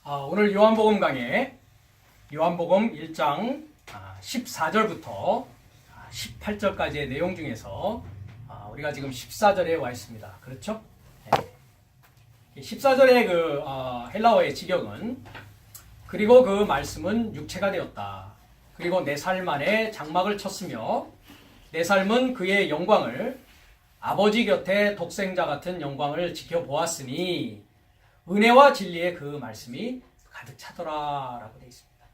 오늘 요한복음 강의 요한복음 1장 14절부터 18절까지의 내용 중에서 우리가 지금 14절에 와 있습니다. 그렇죠? 14절의 그 헬라어의 직역은 그리고 그 말씀은 육체가 되었다. 그리고 내 삶 안에 장막을 쳤으며 내 삶은 그의 영광을 아버지 곁에 독생자 같은 영광을 지켜보았으니 은혜와 진리의 그 말씀이 가득 차더라 라고 되어 있습니다.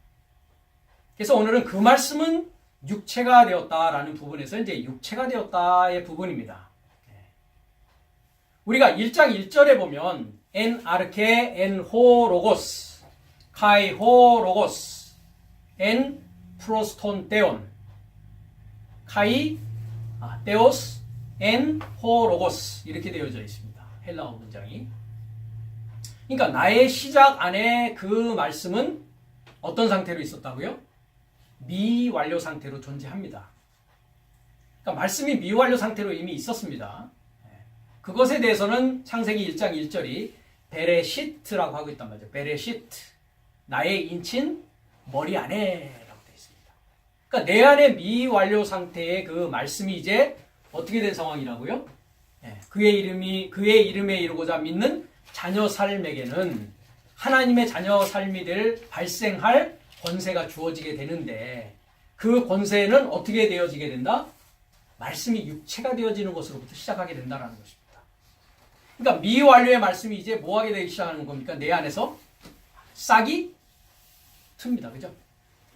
그래서 오늘은 그 말씀은 육체가 되었다라는 부분에서 이제 육체가 되었다의 부분입니다. 우리가 1장 1절에 보면 엔 아르케 엔 호 로고스 카이 호 로고스 엔 프로스톤 데온 카이 데오스 엔 호 로고스 이렇게 되어져 있습니다. 헬라어 문장이. 그러니까 나의 시작 안에 그 말씀은 어떤 상태로 있었다고요? 미완료 상태로 존재합니다. 그러니까 말씀이 미완료 상태로 이미 있었습니다. 그것에 대해서는 창세기 1장 1절이 베레시트라고 하고 있단 말이죠. 베레시트. 나의 인친 머리 안에라고 되어 있습니다. 그러니까 내 안에 미완료 상태의 그 말씀이 이제 어떻게 된 상황이라고요? 그의 이름에 이르고자 믿는 자녀 삶에게는 하나님의 자녀 삶이 될 발생할 권세가 주어지게 되는데 그 권세는 어떻게 되어지게 된다? 말씀이 육체가 되어지는 것으로부터 시작하게 된다는 것입니다. 그러니까 미완료의 말씀이 이제 뭐하게 되기 시작하는 겁니까? 내 안에서 싹이 틉니다. 그죠?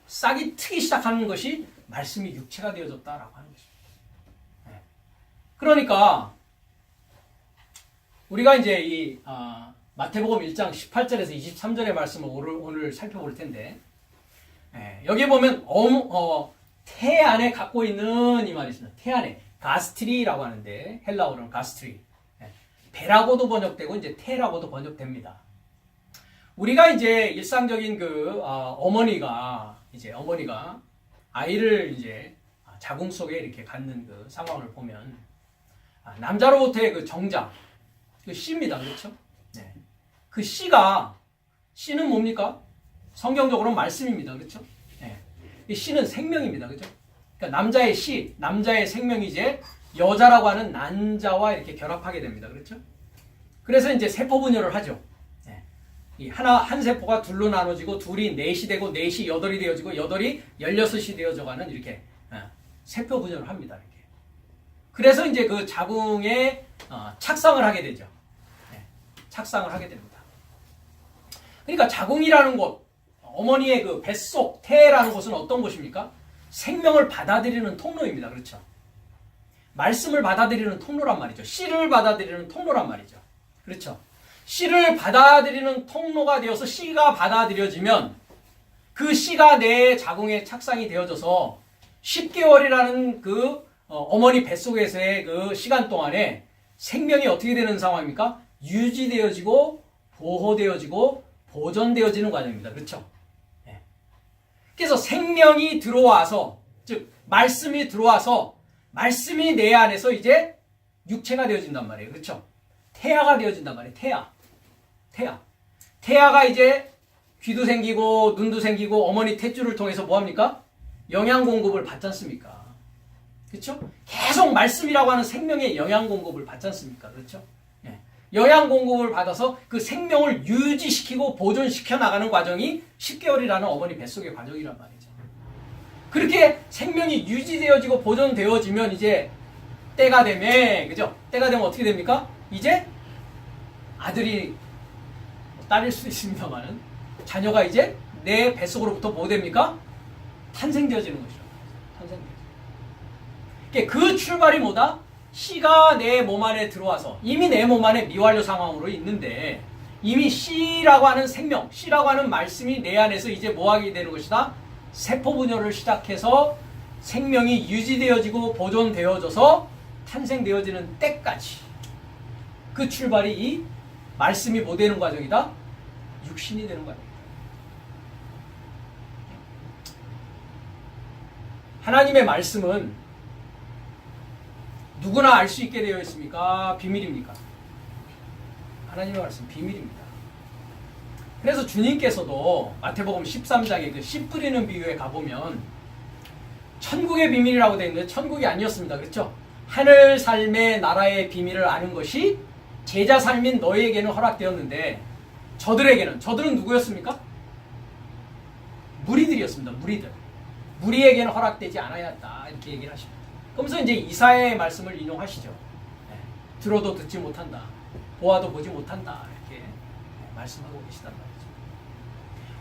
싹이 트기 시작하는 것이 말씀이 육체가 되어졌다라고 하는 것입니다. 그러니까 우리가 이제 이 마태복음 1장 18절에서 23절의 말씀을 오늘 살펴볼 텐데 여기 보면 태 안에 갖고 있는 이 말이 있습니다. 태 안에 가스트리라고 하는데 헬라어로는 가스트리 배라고도 번역되고 이제 태라고도 번역됩니다. 우리가 이제 일상적인 그 어머니가 아이를 이제 자궁 속에 이렇게 갖는 그 상황을 보면 남자로부터의 그 정자 그 씨입니다. 그렇죠? 네. 그 씨는 뭡니까? 성경적으로는 말씀입니다. 그렇죠? 네. 이 씨는 생명입니다. 그렇죠? 그러니까 남자의 생명이 이제 여자라고 하는 난자와 이렇게 결합하게 됩니다. 그렇죠? 그래서 이제 세포 분열을 하죠. 네. 이 한 세포가 둘로 나눠지고 둘이 넷이 되고 넷이 여덟이 되어지고 여덟이 16이 되어져가는 이렇게 세포 분열을 합니다. 이렇게. 그래서 이제 그 자궁에 착상을 하게 되죠. 착상을 하게 됩니다. 그러니까 자궁이라는 곳, 어머니의 그 뱃속, 태라는 곳은 어떤 곳입니까? 생명을 받아들이는 통로입니다. 그렇죠? 말씀을 받아들이는 통로란 말이죠. 씨를 받아들이는 통로란 말이죠. 그렇죠? 씨를 받아들이는 통로가 되어서 씨가 받아들여지면 그 씨가 내 자궁에 착상이 되어져서 10개월이라는 그 어머니 뱃속에서의 그 시간 동안에 생명이 어떻게 되는 상황입니까? 유지되어지고 보호되어지고 보존되어지는 과정입니다. 그렇죠? 그래서 생명이 들어와서 즉 말씀이 들어와서 말씀이 내 안에서 이제 육체가 되어진단 말이에요. 그렇죠? 태아가 되어진단 말이에요. 태아가 이제 귀도 생기고 눈도 생기고 어머니 탯줄을 통해서 뭐합니까? 영양 공급을 받지 않습니까? 그렇죠? 계속 말씀이라고 하는 생명의 영양 공급을 받지 않습니까? 그렇죠? 영양 공급을 받아서 그 생명을 유지시키고 보존시켜 나가는 과정이 10개월이라는 어머니 뱃속의 과정이란 말이죠. 그렇게 생명이 유지되어지고 보존되어지면 이제 때가 되면, 그죠? 때가 되면 어떻게 됩니까? 이제 아들이 딸일 수도 있습니다만 자녀가 이제 내 뱃속으로부터 뭐 됩니까? 탄생되어지는 것이죠. 그 출발이 뭐다? 씨가 내 몸 안에 들어와서 이미 내 몸 안에 미완료 상황으로 있는데 이미 씨라고 하는 생명, 씨라고 하는 말씀이 내 안에서 이제 뭐하게 되는 것이다? 세포 분열을 시작해서 생명이 유지되어지고 보존되어져서 탄생되어지는 때까지 그 출발이 이 말씀이 뭐 되는 과정이다? 육신이 되는 과정이다. 하나님의 말씀은 누구나 알 수 있게 되어 있습니까? 비밀입니까? 하나님의 말씀 비밀입니다. 그래서 주님께서도 마태복음 13장의 그 씨 뿌리는 비유에 가보면 천국의 비밀이라고 되어 있는데 천국이 아니었습니다. 그렇죠? 하늘 삶의 나라의 비밀을 아는 것이 제자 삶인 너희에게는 허락되었는데 저들은 누구였습니까? 무리들이었습니다. 무리에게는 허락되지 않아야 한다. 이렇게 얘기를 하십니다. 그러면서 이제 이사야의 말씀을 인용하시죠. 네. 들어도 듣지 못한다. 보아도 보지 못한다. 이렇게 말씀하고 계시단 말이죠.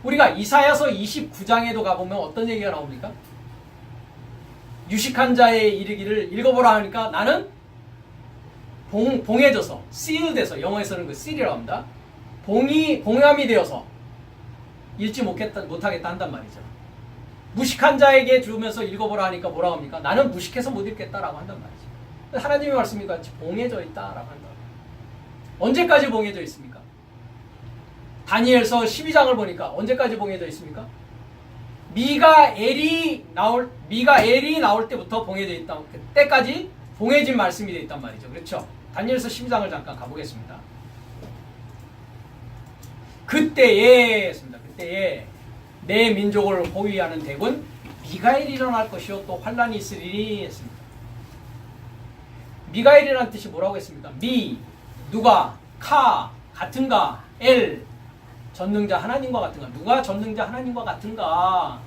우리가 이사야서 29장에도 가보면 어떤 얘기가 나옵니까? 유식한 자의 이르기를 읽어보라 하니까 나는 봉해져서 sealed돼서 영어에서는 그 seal이라고 합니다. 봉함이 되어서 읽지 못하겠다 한단 말이죠. 무식한 자에게 주면서 읽어보라 하니까 뭐라고 합니까? 나는 무식해서 못 읽겠다라고 한단 말이죠. 하나님의 말씀이 같이 봉해져 있다라고 한다. 언제까지 봉해져 있습니까? 다니엘서 12장을 보니까 언제까지 봉해져 있습니까? 미가엘이 나올 때부터 봉해져 있다. 그때까지 봉해진 말씀이 되어 있단 말이죠. 그렇죠? 다니엘서 12장을 잠깐 가보겠습니다. 그때에 내 민족을 호위하는 대군 미가엘이 일어날 것이요 또 환란이 있으리니 했습니다. 미가엘이라는 뜻이 뭐라고 했습니까? 누가, 같은가, 전능자 하나님과 같은가. 누가 전능자 하나님과 같은가.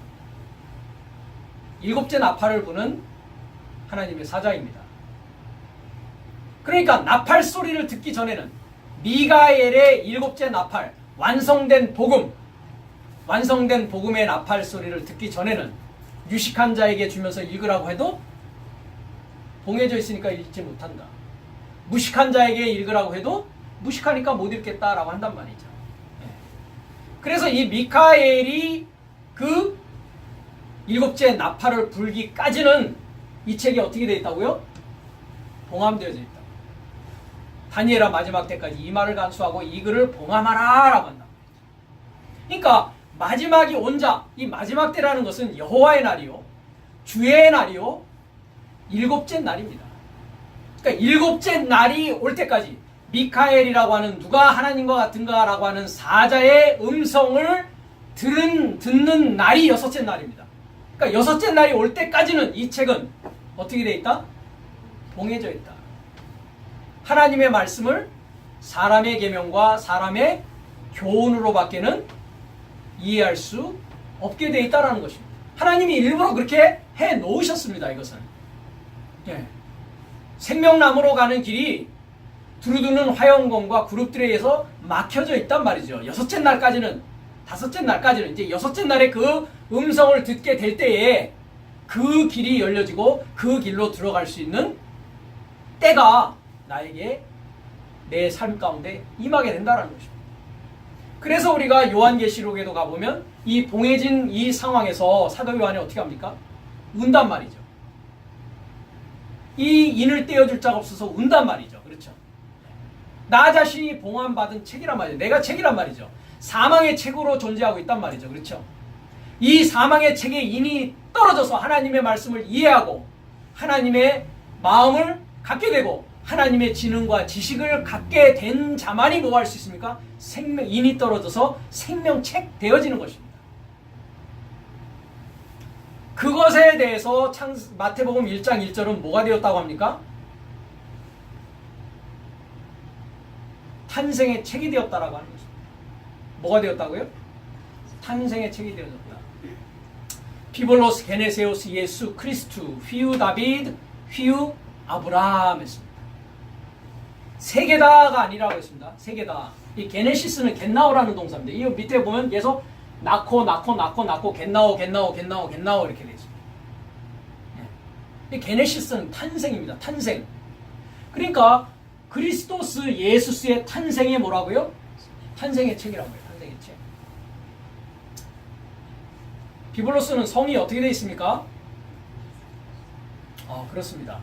일곱째 나팔을 부는 하나님의 사자입니다. 그러니까 나팔 소리를 듣기 전에는 미가엘의 일곱째 나팔, 완성된 복음의 나팔 소리를 듣기 전에는 유식한 자에게 주면서 읽으라고 해도 봉해져 있으니까 읽지 못한다. 무식한 자에게 읽으라고 해도 무식하니까 못 읽겠다라고 한단 말이죠. 그래서 이 미카엘이 그 일곱째 나팔을 불기까지는 이 책이 어떻게 되어 있다고요? 봉함되어져 있다. 다니엘아 마지막 때까지 이 말을 간수하고 이 글을 봉함하라 라고 한다. 그러니까 마지막이 온자, 이 마지막 때라는 것은 여호와의 날이요, 주의 날이요, 일곱째 날입니다. 그러니까 일곱째 날이 올 때까지 미카엘이라고 하는 누가 하나님과 같은가 라고 하는 사자의 음성을 듣는 날이 여섯째 날입니다. 그러니까 여섯째 날이 올 때까지는 이 책은 어떻게 되어 있다? 봉해져 있다. 하나님의 말씀을 사람의 계명과 사람의 교훈으로 밖에는 이해할 수 없게 되어 있다는 것입니다. 하나님이 일부러 그렇게 해 놓으셨습니다. 이것은 생명나무로 가는 길이 두루두는 화영검과 그룹들에 의해서 막혀져 있단 말이죠. 여섯째 날까지는, 다섯째 날까지는 이제 여섯째 날에 그 음성을 듣게 될 때에 그 길이 열려지고 그 길로 들어갈 수 있는 때가 나에게 내 삶 가운데 임하게 된다는 것입니다. 그래서 우리가 요한계시록에도 가보면 이 봉해진 이 상황에서 사도 요한이 어떻게 합니까? 운단 말이죠. 이 인을 떼어줄 자가 없어서 운단 말이죠. 그렇죠? 나 자신이 봉함받은 책이란 말이죠. 내가 책이란 말이죠. 사망의 책으로 존재하고 있단 말이죠. 그렇죠? 이 사망의 책에 인이 떨어져서 하나님의 말씀을 이해하고 하나님의 마음을 갖게 되고 하나님의 지능과 지식을 갖게 된 자만이 뭐 할 수 있습니까? 인이 떨어져서 생명책 되어지는 것입니다. 그것에 대해서 마태복음 1장 1절은 뭐가 되었다고 합니까? 탄생의 책이 되었다라고 하는 것입니다. 뭐가 되었다고요? 탄생의 책이 되어졌다. 피볼로스 게네세우스 예수 크리스투 휘우 다비드 휘우 아브라함 했습니다. 세계다가 아니라고 했습니다. 세계다. 이 게네시스는 겟나오라는 동사입니다. 이 밑에 보면 계속 낳고 겟나오 이렇게 되어 있습니다. 이 게네시스는 탄생입니다. 탄생. 그러니까 그리스도스 예수스의 탄생이 뭐라고요? 탄생의 책이라고요. 탄생의 책. 비블로스는 성이 어떻게 되어 있습니까? 그렇습니다.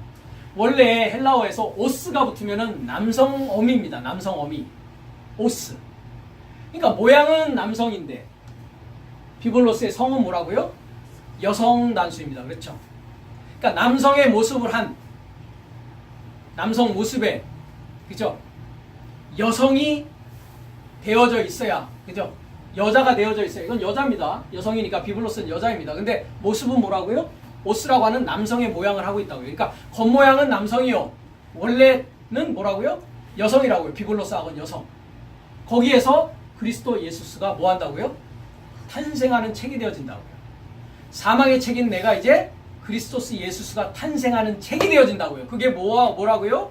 원래 헬라어에서 오스가 붙으면은 남성 어미입니다. 남성 어미. 오스. 그러니까 모양은 남성인데 비블로스의 성은 뭐라고요? 여성 단수입니다. 그렇죠? 그러니까 남성의 모습을 한 남성 모습에 그죠? 여성이 되어져 있어야 그죠? 여자가 되어져 있어요. 이건 여자입니다. 여성이니까 비블로스는 여자입니다. 근데 모습은 뭐라고요? 오스라고 하는 남성의 모양을 하고 있다고요. 그러니까 겉모양은 남성이요. 원래는 뭐라고요? 여성이라고요. 비블로스하고는 여성. 거기에서 그리스도 예수스가 뭐 한다고요? 탄생하는 책이 되어진다고요. 사망의 책인 내가 이제 그리스도스 예수스가 탄생하는 책이 되어진다고요. 그게 뭐라고요?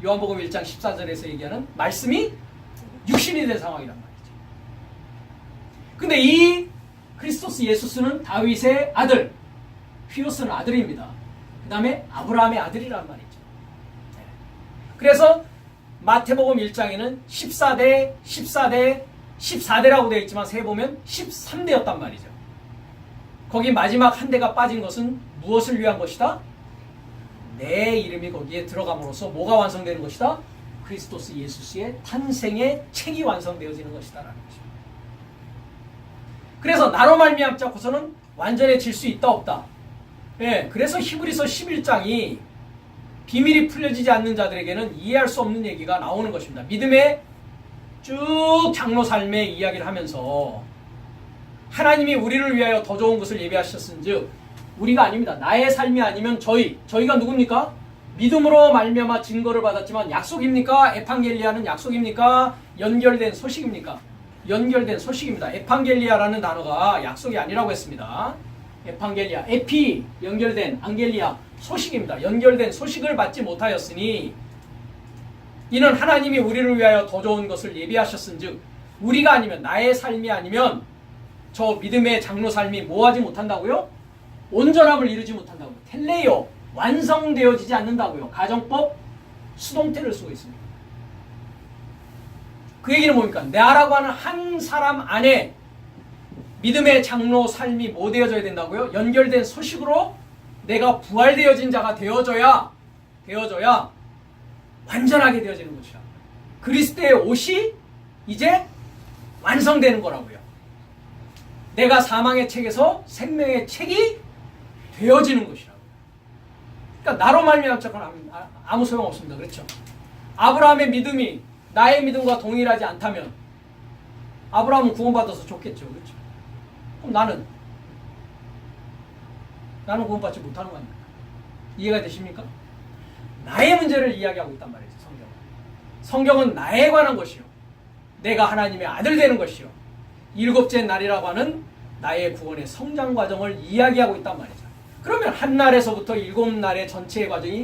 요한복음 1장 14절에서 얘기하는 말씀이 육신이 된 상황이란 말이죠. 근데 이 그리스도스 예수스는 다윗의 아들, 휘오스는 아들입니다. 그 다음에 아브라함의 아들이란 말이죠. 그래서 마태복음 1장에는 14대, 14대, 14대라고 되어 있지만 세보면 13대였단 말이죠. 거기 마지막 한 대가 빠진 것은 무엇을 위한 것이다? 내 이름이 거기에 들어감으로써 뭐가 완성되는 것이다? 그리스도스 예수스의 탄생의 책이 완성되어지는 것이다 라는 것입니다. 그래서 나로 말미암자고서는 완전해질 수 있다 없다. 예, 그래서 히브리서 11장이 비밀이 풀려지지 않는 자들에게는 이해할 수 없는 얘기가 나오는 것입니다. 믿음의 쭉 장로 삶의 이야기를 하면서 하나님이 우리를 위하여 더 좋은 것을 예비하셨은즉 우리가 아닙니다. 나의 삶이 아니면 저희가 누굽니까? 믿음으로 말미암아 증거를 받았지만 약속입니까? 에판겔리아는 약속입니까? 연결된 소식입니까? 연결된 소식입니다. 에판겔리아라는 단어가 약속이 아니라고 했습니다. 에판겔리아, 에피, 연결된, 안겔리아, 소식입니다. 연결된 소식을 받지 못하였으니 이는 하나님이 우리를 위하여 더 좋은 것을 예비하셨은즉 우리가 아니면 나의 삶이 아니면 저 믿음의 장로 삶이 뭐하지 못한다고요? 온전함을 이루지 못한다고요. 텔레이오, 완성되어지지 않는다고요. 가정법, 수동태를 쓰고 있습니다. 그 얘기는 뭡니까? 나라고 하는 한 사람 안에 믿음의 장로 삶이 뭐 되어져야 된다고요? 연결된 소식으로 내가 부활되어진 자가 되어져야 완전하게 되어지는 것이야. 그리스도의 옷이 이제 완성되는 거라고요. 내가 사망의 책에서 생명의 책이 되어지는 것이라고요. 그러니까 나로 말미암자고는 아무 소용없습니다. 그렇죠? 아브라함의 믿음이 나의 믿음과 동일하지 않다면 아브라함은 구원받아서 좋겠죠. 그렇죠? 그럼 나는 구원받지 못하는 거 아닙니까? 이해가 되십니까? 나의 문제를 이야기하고 있단 말이죠. 성경은 나에 관한 것이요, 내가 하나님의 아들 되는 것이요, 일곱째 날이라고 하는 나의 구원의 성장 과정을 이야기하고 있단 말이죠. 그러면 한 날에서부터 일곱 날의 전체의 과정이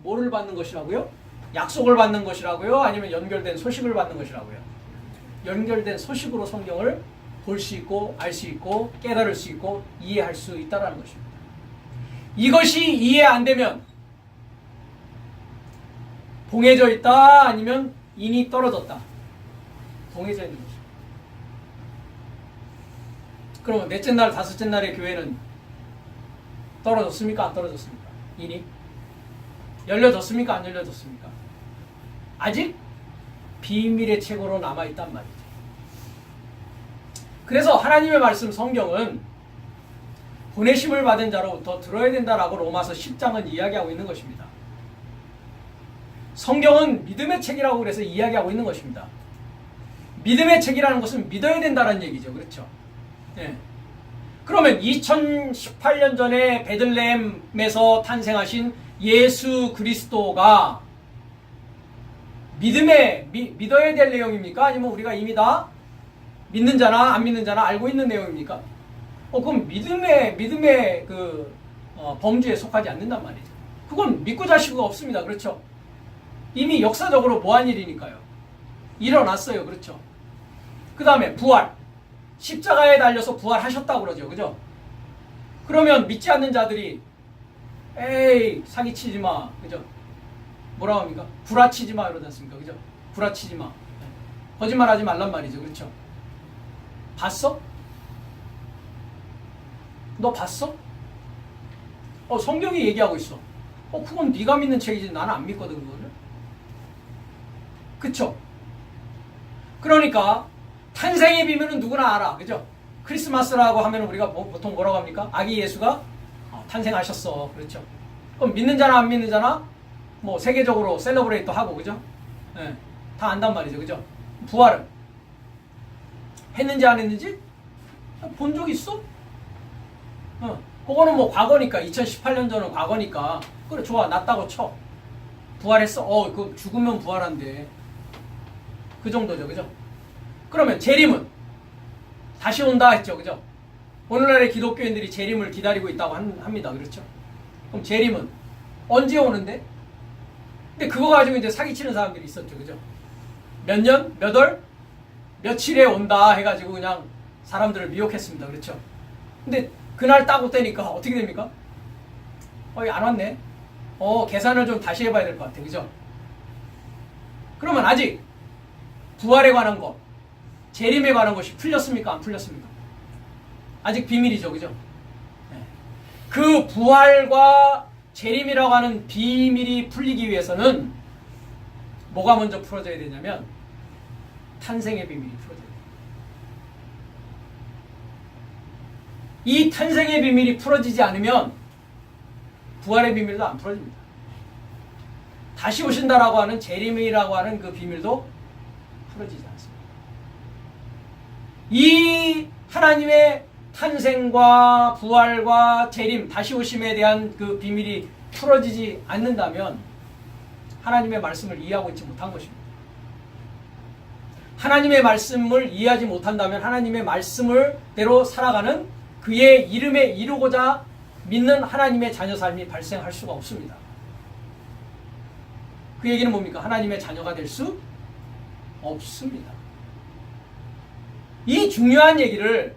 뭐를 받는 것이라고요? 약속을 받는 것이라고요? 아니면 연결된 소식을 받는 것이라고요? 연결된 소식으로 성경을 볼 수 있고 알 수 있고 깨달을 수 있고 이해할 수 있다는 것입니다. 이것이 이해 안 되면 봉해져 있다 아니면 인이 떨어졌다. 봉해져 있는 것입니다. 그러면 넷째 날, 다섯째 날의 교회는 떨어졌습니까? 안 떨어졌습니까? 인이? 열려졌습니까? 안 열려졌습니까? 아직 비밀의 책으로 남아있단 말이죠. 그래서 하나님의 말씀 성경은 보내심을 받은 자로부터 들어야 된다라고 로마서 10장은 이야기하고 있는 것입니다. 성경은 믿음의 책이라고 그래서 이야기하고 있는 것입니다. 믿음의 책이라는 것은 믿어야 된다는 얘기죠. 그렇죠? 네. 그러면 2018년 전에 베들레헴에서 탄생하신 예수 그리스도가 믿어야 될 내용입니까? 아니면 우리가 이미 다 믿는 자나 안 믿는 자나 알고 있는 내용입니까? 그럼 믿음의 범주에 속하지 않는단 말이죠. 그건 믿고 잘 수가 없습니다. 그렇죠? 이미 역사적으로 뭐한 일이니까요. 일어났어요. 그렇죠? 그 다음에 부활. 십자가에 달려서 부활하셨다고 그러죠. 그죠? 그러면 믿지 않는 자들이 에이 사기치지 마. 그죠? 뭐라고 합니까? 구라치지 마 이러지 않습니까? 그죠? 구라치지 마. 거짓말하지 말란 말이죠. 그렇죠? 봤어? 너 봤어? 성경이 얘기하고 있어. 그건 네가 믿는 책이지 나는 안 믿거든 그거를. 그쵸? 그러니까 탄생의 비밀은 누구나 알아. 그죠? 크리스마스라고 하면 우리가 보통 뭐라고 합니까? 아기 예수가 탄생하셨어. 그렇죠? 그럼 믿는 자나 안 믿는 자나 뭐 세계적으로 셀러브레이트 하고 그죠? 네, 다 안단 말이죠. 그죠? 부활은 했는지 안 했는지 본 적 있어? 그거는 뭐 과거니까 2018년 전은 과거니까 그래 좋아 낫다고 쳐. 부활했어? 그 죽으면 부활한대. 그 정도죠, 그죠? 그러면 재림은 다시 온다 했죠, 그죠? 오늘날의 기독교인들이 재림을 기다리고 있다고 합니다, 그렇죠? 그럼 재림은 언제 오는데? 근데 그거 가지고 이제 사기치는 사람들이 있었죠, 그죠? 몇 년, 몇 월, 며칠에 온다 해가지고 그냥 사람들을 미혹했습니다, 그렇죠? 근데 그날 따고 떼니까 어떻게 됩니까? 안 왔네. 계산을 좀 다시 해봐야 될 것 같아, 그죠? 그러면 아직 부활에 관한 것, 재림에 관한 것이 풀렸습니까? 안 풀렸습니까? 아직 비밀이죠, 그죠? 네. 그 부활과 재림이라고 하는 비밀이 풀리기 위해서는 뭐가 먼저 풀어져야 되냐면 탄생의 비밀이 풀어져야 돼요. 이 탄생의 비밀이 풀어지지 않으면 부활의 비밀도 안 풀어집니다. 다시 오신다라고 하는 재림이라고 하는 그 비밀도 풀어지지 않습니다. 이 하나님의 탄생과 부활과 재림, 다시 오심에 대한 그 비밀이 풀어지지 않는다면 하나님의 말씀을 이해하고 있지 못한 것입니다. 하나님의 말씀을 이해하지 못한다면 하나님의 말씀을대로 살아가는 그의 이름에 이루고자 믿는 하나님의 자녀 삶이 발생할 수가 없습니다. 그 얘기는 뭡니까? 하나님의 자녀가 될 수 없습니다. 이 중요한 얘기를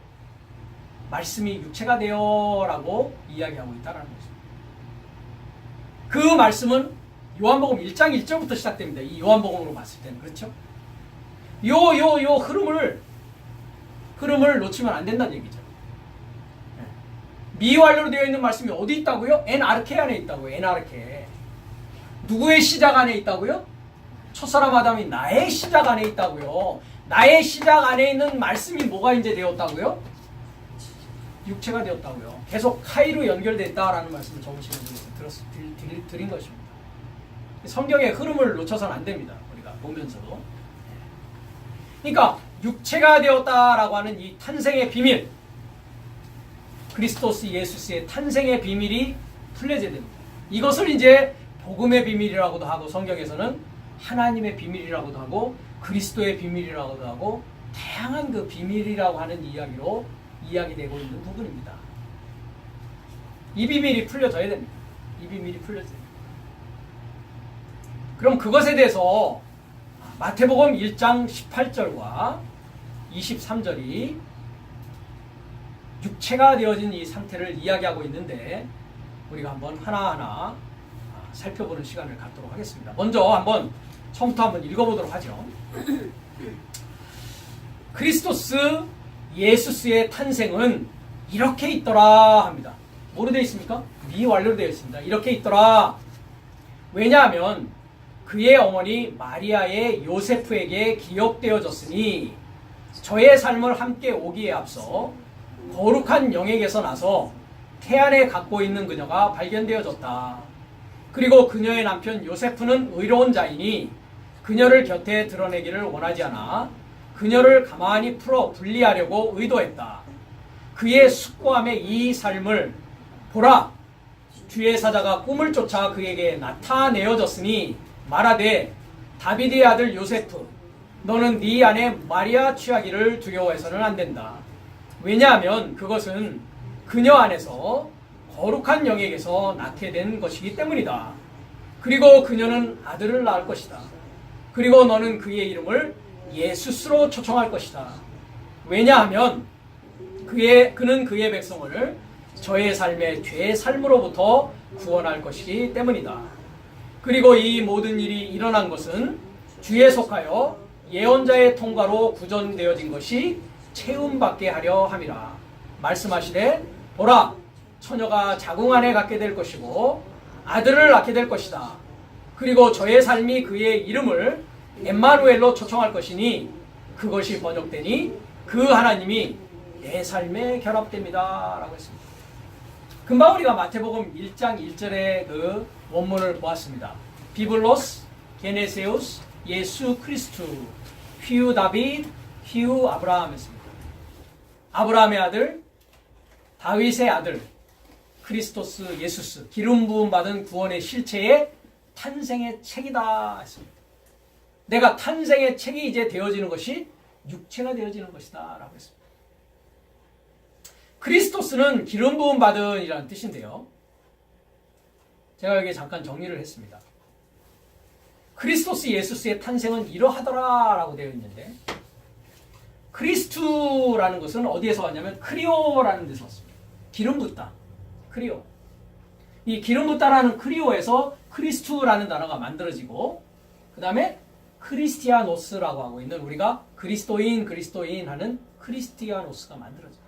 말씀이 육체가 되어라고 이야기하고 있다는 것입니다. 그 말씀은 요한복음 1장 1절부터 시작됩니다. 이 요한복음으로 봤을 때는 그렇죠? 요 흐름을 놓치면 안 된다는 얘기죠. 미완료로 되어 있는 말씀이 어디 있다고요? 엔아르케 안에 있다고요. 엔아르케. 누구의 시작 안에 있다고요? 첫사람 아담이 나의 시작 안에 있다고요. 나의 시작 안에 있는 말씀이 뭐가 이제 되었다고요? 육체가 되었다고요. 계속 카이로 연결됐다라는 말씀을 적으시면서 드린 것입니다. 성경의 흐름을 놓쳐서는 안 됩니다. 우리가 보면서도. 그러니까 육체가 되었다라고 하는 이 탄생의 비밀, 그리스도스 예수스의 탄생의 비밀이 풀려져야 됩니다. 이것을 이제 복음의 비밀이라고도 하고 성경에서는 하나님의 비밀이라고도 하고 그리스도의 비밀이라고도 하고 다양한 그 비밀이라고 하는 이야기로 이야기되고 있는 부분입니다. 이 비밀이 풀려져야 됩니다. 이 비밀이 풀려져야 됩니다. 그럼 그것에 대해서 마태복음 1장 18절과 23절이 육체가 되어진 이 상태를 이야기하고 있는데 우리가 한번 하나하나 살펴보는 시간을 갖도록 하겠습니다. 먼저 한번 처음부터 한번 읽어보도록 하죠. 그리스도스 예수스의 탄생은 이렇게 있더라 합니다. 뭐로 되어 있습니까? 미완료로 되어 있습니다. 이렇게 있더라. 왜냐하면 그의 어머니 마리아의 요세프에게 기억되어졌으니 저의 삶을 함께 오기에 앞서 거룩한 영에게서 나서 태안에 갖고 있는 그녀가 발견되어졌다. 그리고 그녀의 남편 요세프는 의로운 자이니 그녀를 곁에 드러내기를 원하지 않아 그녀를 가만히 풀어 분리하려고 의도했다. 그의 숙고함의 이 삶을 보라. 주의 사자가 꿈을 쫓아 그에게 나타내어졌으니 말하되 다비드의 아들 요세프 너는 네 아내 마리아 취하기를 두려워해서는 안 된다. 왜냐하면 그것은 그녀 안에서 거룩한 영에게서 낳게 된 것이기 때문이다. 그리고 그녀는 아들을 낳을 것이다. 그리고 너는 그의 이름을 예수스로 초청할 것이다. 왜냐하면 그는 그의 백성을 저의 삶의 죄의 삶으로부터 구원할 것이기 때문이다. 그리고 이 모든 일이 일어난 것은 주에 속하여 예언자의 통과로 구전되어진 것이 체험받게 하려 함이라. 말씀하시되 보라 처녀가 자궁 안에 갖게 될 것이고 아들을 낳게 될 것이다. 그리고 저의 삶이 그의 이름을 엠마누엘로 초청할 것이니 그것이 번역되니 그 하나님이 내 삶에 결합됩니다. 라고 했습니다. 금방 우리가 마태복음 1장 1절의 그 원문을 보았습니다. 비블로스, 게네세우스, 예수 크리스투, 휘우 다비드, 휘우 아브라함 했습니다. 아브라함의 아들, 다윗의 아들, 크리스토스 예수스, 기름 부음 받은 구원의 실체의 탄생의 책이다 했습니다. 내가 탄생의 책이 이제 되어지는 것이 육체가 되어지는 것이다 라고 했습니다. 크리스토스는 기름 부음 받은 이라는 뜻인데요. 제가 여기 잠깐 정리를 했습니다. 크리스토스 예수스의 탄생은 이러하더라 라고 되어 있는데, 크리스투라는 것은 어디에서 왔냐면 크리오라는 데서 왔습니다. 기름 붓다. 크리오. 이 기름 붓다라는 크리오에서 크리스투라는 단어가 만들어지고, 그 다음에 크리스티아노스라고 하고 있는, 우리가 그리스도인 하는 크리스티아노스가 만들어집니다.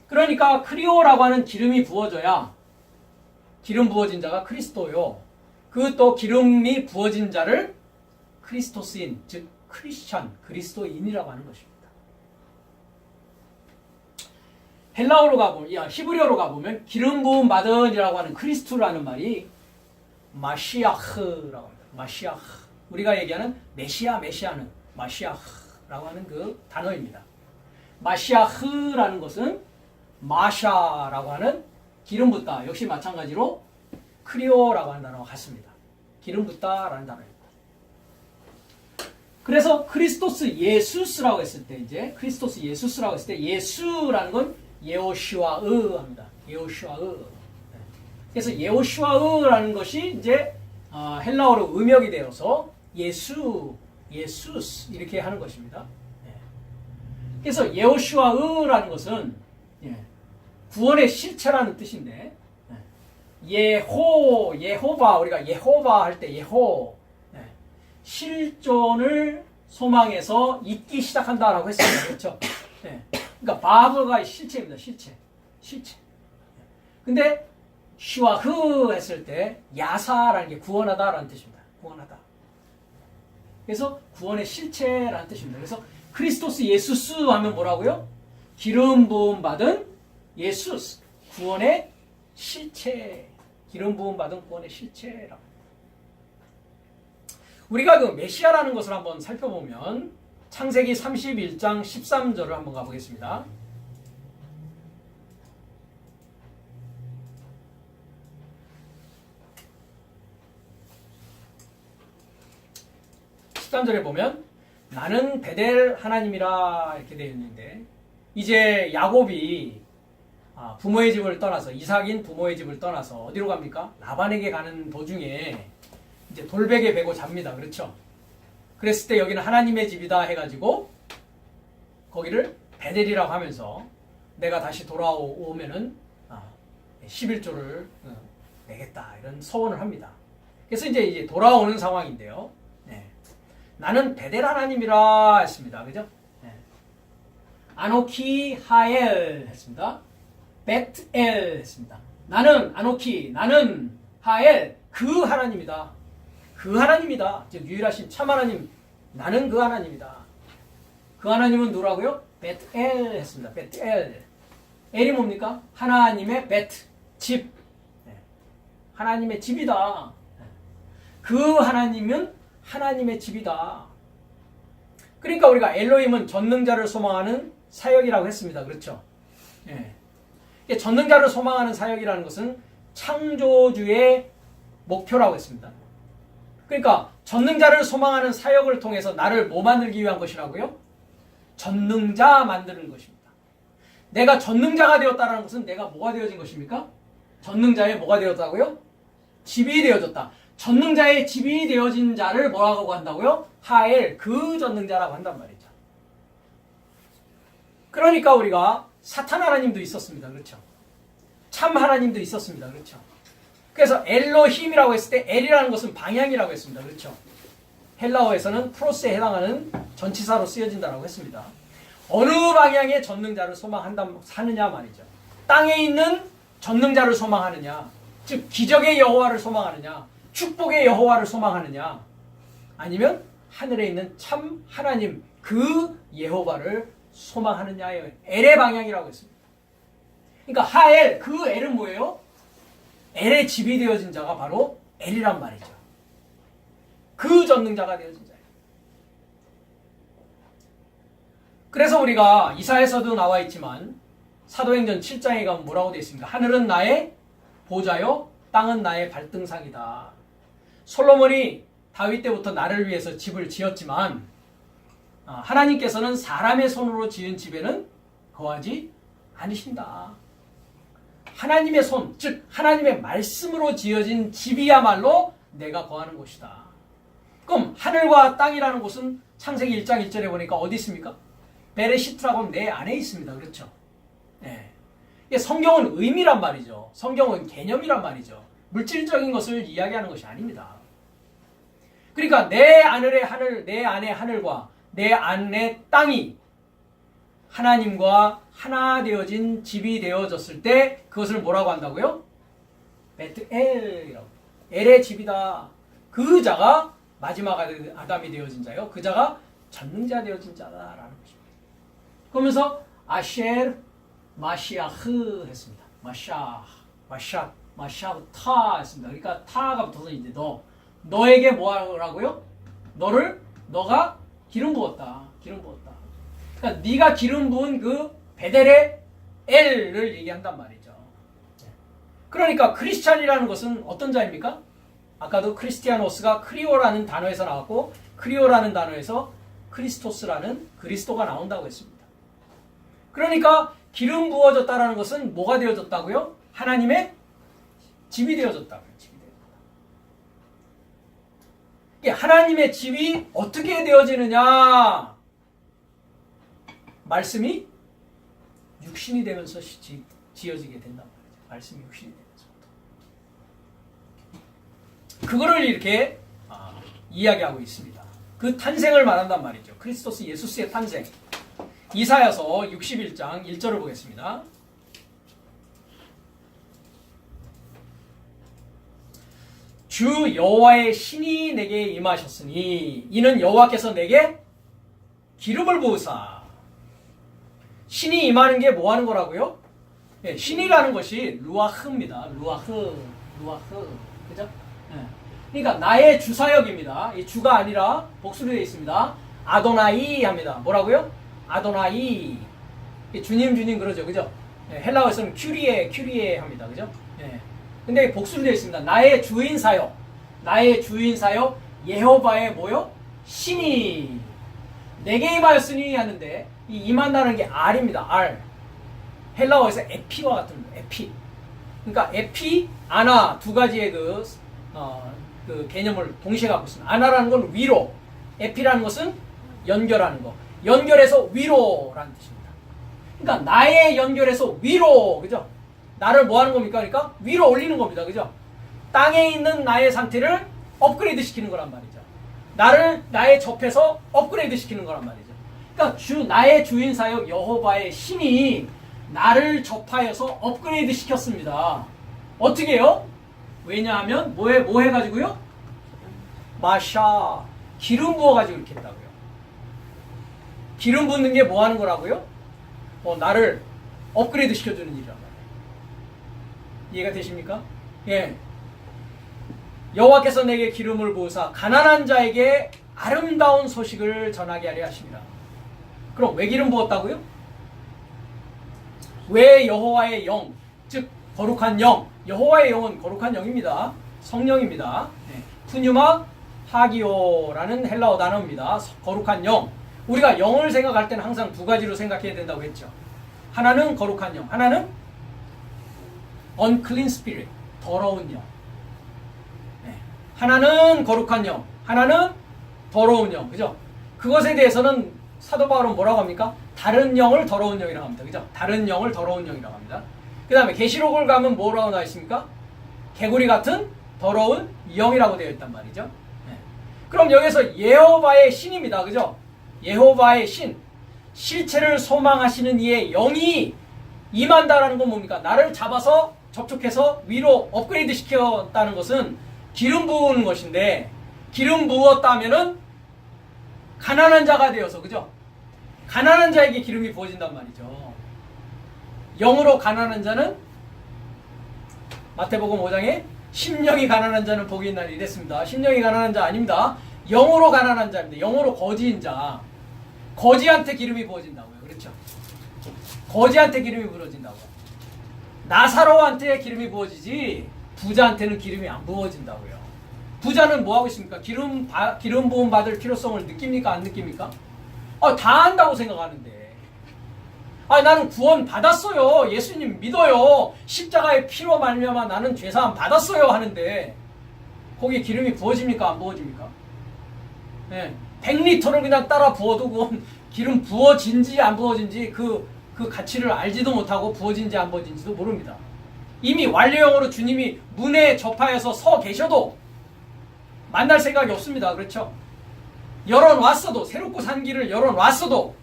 그러니까 크리오라고 하는 기름이 부어져야 기름 부어진 자가 그리스도요. 그 또 기름이 부어진 자를 크리스토스인, 즉 크리스천, 그리스도인이라고 하는 것입니다. 헬라어로 가보면, 히브리어로 가보면 기름 부음 받은이라고 하는 크리스투라는 말이 마시아흐라고 합니다. 마시아흐. 우리가 얘기하는 메시아는 마시아흐라고 하는 그 단어입니다. 마시아흐라는 것은 마샤라고 하는 기름 붓다. 역시 마찬가지로 크리오라고 하는 단어와 같습니다. 기름 붓다라는 단어입니다. 그래서 크리스토스 예수스라고 했을 때, 이제 크리스토스 예수스라고 했을 때 예수라는 건 예호슈아으 합니다. 예호슈아으. 그래서 예호슈아으라는 것이 이제 헬라어로 음역이 되어서 예수스 이렇게 하는 것입니다. 그래서 예호슈아으라는 것은 구원의 실체라는 뜻인데, 예호바, 우리가 예호바 할 때 실존을 소망해서 잊기 시작한다라고 했습니다. 그렇죠? 그러니까 바브가 실체입니다. 실체. 근데 슈아흐 했을 때 야사라는 게 구원하다라는 뜻입니다. 구원하다. 그래서 구원의 실체라는 뜻입니다. 그래서 크리스토스 예수스 하면 뭐라고요? 기름 부음 받은 예수스, 구원의 실체. 기름 부음 받은 구원의 실체라고. 우리가 그 메시아라는 것을 한번 살펴보면 창세기 31장 13절을 한번 가보겠습니다. (13절에) 보면 나는 베델 하나님이라 이렇게 되어 있는데, 이제 야곱이 부모의 집을 떠나서, 이삭인 부모의 집을 떠나서 어디로 갑니까? 라반에게 가는 도중에 이제 돌베개 베고 잡니다. 그렇죠? 그랬을 때 여기는 하나님의 집이다 해가지고 거기를 베델이라고 하면서 내가 다시 돌아오면은 11조를 내겠다, 이런 서원을 합니다. 그래서 이제 돌아오는 상황인데요. 나는 베델 하나님이라 했습니다. 그죠? 아노키 하엘 했습니다. 베트엘 했습니다. 나는 아노키, 나는 하엘, 그 하나님이다. 그 하나님이다. 즉 유일하신 참 하나님, 나는 그 하나님이다. 그 하나님은 누구라고요? 베트엘 했습니다. 베트엘. 엘이 뭡니까? 하나님의 베트, 집. 하나님의 집이다. 그 하나님은 하나님의 집이다. 그러니까 우리가 엘로힘은 전능자를 소망하는 사역이라고 했습니다. 그렇죠? 전능자를 소망하는 사역이라는 것은 창조주의 목표라고 했습니다. 그러니까 전능자를 소망하는 사역을 통해서 나를 뭐 만들기 위한 것이라고요? 전능자 만드는 것입니다. 내가 전능자가 되었다는 것은 내가 뭐가 되어진 것입니까? 전능자의 뭐가 되었다고요? 집이 되어졌다. 전능자의 집이 되어진 자를 뭐라고 한다고요? 하엘, 그 전능자라고 한단 말이죠. 그러니까 우리가 사탄 하나님도 있었습니다. 그렇죠? 참 하나님도 있었습니다. 그렇죠? 그래서 엘로힘이라고 했을 때 엘이라는 것은 방향이라고 했습니다. 그렇죠? 헬라어에서는 프로스에 해당하는 전치사로 쓰여진다고 했습니다. 어느 방향의 전능자를 소망하느냐 말이죠. 땅에 있는 전능자를 소망하느냐, 즉 기적의 여호와를 소망하느냐, 축복의 여호와를 소망하느냐, 아니면 하늘에 있는 참 하나님 그 여호와를 소망하느냐의 엘의 방향이라고 했습니다. 그러니까 하엘, 그 엘은 뭐예요? 엘의 집이 되어진 자가 바로 엘이란 말이죠. 그 전능자가 되어진 자예요. 그래서 우리가 이사야서도 나와 있지만 사도행전 7장에 가면 뭐라고 되어 있습니까? 하늘은 나의 보좌요, 땅은 나의 발등상이다. 솔로몬이 다윗 때부터 나를 위해서 집을 지었지만 하나님께서는 사람의 손으로 지은 집에는 거하지 않으신다. 하나님의 손, 즉 하나님의 말씀으로 지어진 집이야말로 내가 거하는 곳이다. 그럼 하늘과 땅이라는 곳은 창세기 1장 1절에 보니까 어디 있습니까? 베레시트라고 하면 내 안에 있습니다. 그렇죠? 네. 이게 성경은 의미란 말이죠. 성경은 개념이란 말이죠. 물질적인 것을 이야기하는 것이 아닙니다. 그러니까 내 안에 하늘과 내 안에 땅이 하나님과 하나 되어진 집이 되어졌을 때 그것을 뭐라고 한다고요? 베트엘이라고. 엘의 집이다. 그 자가 마지막 아담이 되어진 자요. 그 자가 전능자 되어진 자다라는 것입니다. 그러면서 아셰르 마시아흐 했습니다. 마샤 타 했습니다. 그러니까 타가 붙어서 이제 너에게 뭐라고요? 너가 기름 부었다. 그러니까 네가 기름 부은 그 베델의 엘을 얘기한단 말이죠. 그러니까 크리스찬이라는 것은 어떤 자입니까? 아까도 크리스티아노스가 크리오라는 단어에서 나왔고 크리오라는 단어에서 크리스토스라는 그리스도가 나온다고 했습니다. 그러니까 기름 부어졌다라는 것은 뭐가 되어졌다고요? 하나님의 집이 되어졌다고요. 하나님의 집이 어떻게 되어지느냐? 말씀이 육신이 되면서 지어지게 된단 말이죠. 말씀이 육신이 되면서. 그거를 이렇게 이야기하고 있습니다. 그 탄생을 말한단 말이죠. 크리스토스 예수스의 탄생. 이사야서 61장 1절을 보겠습니다. 주 여호와의 신이 내게 임하셨으니 이는 여호와께서 내게 기름을 부으사. 신이 임하는 게 뭐 하는 거라고요? 네, 신이라는 것이 루아흐입니다. 루아흐. 그죠? 네. 그러니까 나의 주사역입니다. 이 주가 아니라 복수로 되어 있습니다. 아도나이 합니다. 뭐라고요? 아도나이. 주님 그러죠. 그죠? 네, 헬라어에서는 큐리에 합니다. 그죠? 네. 근데 복수로 되어 있습니다. 나의 주인 사역 예호바의 뭐요? 신이 내게 임하였으니 하는데 이 임한다는 게 R입니다. R. 헬라어에서 에피와 같은 거. 에피. 그러니까 에피, 아나 두 가지의 그 개념을 동시에 갖고 있습니다. 아나라는 건 위로, 에피라는 것은 연결하는 거. 연결해서 위로라는 뜻입니다. 그러니까 나의 연결해서 위로, 그죠? 나를 뭐 하는 겁니까? 그러니까 위로 올리는 겁니다. 그죠? 땅에 있는 나의 상태를 업그레이드 시키는 거란 말이죠. 나의 접해서 업그레이드 시키는 거란 말이죠. 그러니까 나의 주인 사역 여호바의 신이 나를 접하여서 업그레이드 시켰습니다. 어떻게 해요? 왜냐하면 뭐 해가지고요? 기름 부어가지고 이렇게 했다고요. 기름 붓는 게 뭐 하는 거라고요? 나를 업그레이드 시켜주는 일이란 말이에요. 이해가 되십니까? 예. 여호와께서 내게 기름을 부으사 가난한 자에게 아름다운 소식을 전하게 하려 하십니다. 그럼 왜 기름 부었다고요? 왜 여호와의 영, 즉 거룩한 영, 여호와의 영은 거룩한 영입니다. 성령입니다. 네. 푸뉴마 하기오라는 헬라어 단어입니다. 거룩한 영. 우리가 영을 생각할 때는 항상 두 가지로 생각해야 된다고 했죠. 하나는 거룩한 영, 하나는 unclean spirit, 더러운 영. 네. 하나는 거룩한 영, 하나는 더러운 영. 그죠? 그것에 대해서는 사도 바울은 뭐라고 합니까? 다른 영을 더러운 영이라고 합니다. 그죠? 다른 영을 더러운 영이라고 합니다. 그 다음에 계시록을 가면 뭐라고 나와 있습니까? 개구리 같은 더러운 영이라고 되어 있단 말이죠. 네. 그럼 여기서 여호와의 신입니다. 그죠? 여호와의 신. 실체를 소망하시는 이의 영이 임한다라는 건 뭡니까? 나를 잡아서 접촉해서 위로 업그레이드 시켰다는 것은 기름 부은 것인데, 기름 부었다면은 가난한 자가 되어서, 그죠? 가난한 자에게 기름이 부어진단 말이죠. 영으로 가난한 자는 마태복음 5장에 심령이 가난한 자는 복이 있나니 이랬습니다. 심령이 가난한 자 아닙니다. 영으로 가난한 자입니다. 영으로 거지인 자. 거지한테 기름이 부어진다고요. 그렇죠? 거지한테 기름이 부어진다고. 나사로한테 기름이 부어지지 부자한테는 기름이 안 부어진다고요. 부자는 뭐 하고 있습니까? 기름 부음 받을 필요성을 느낍니까? 안 느낍니까? 다 안다고 생각하는데. 나는 구원 받았어요. 예수님 믿어요. 십자가의 피로 말미암아 나는 죄사함 받았어요 하는데 거기에 기름이 부어집니까? 안 부어집니까? 네. 100리터를 그냥 따라 부어도 그건 기름 부어진지 안 부어진지 그 가치를 알지도 못하고 부어진지 안 부어진지도 모릅니다. 이미 완료형으로 주님이 문에 접하여서 서 계셔도 만날 생각이 없습니다. 그렇죠? 열어놨어도 새롭고 산 길을 열어놨어도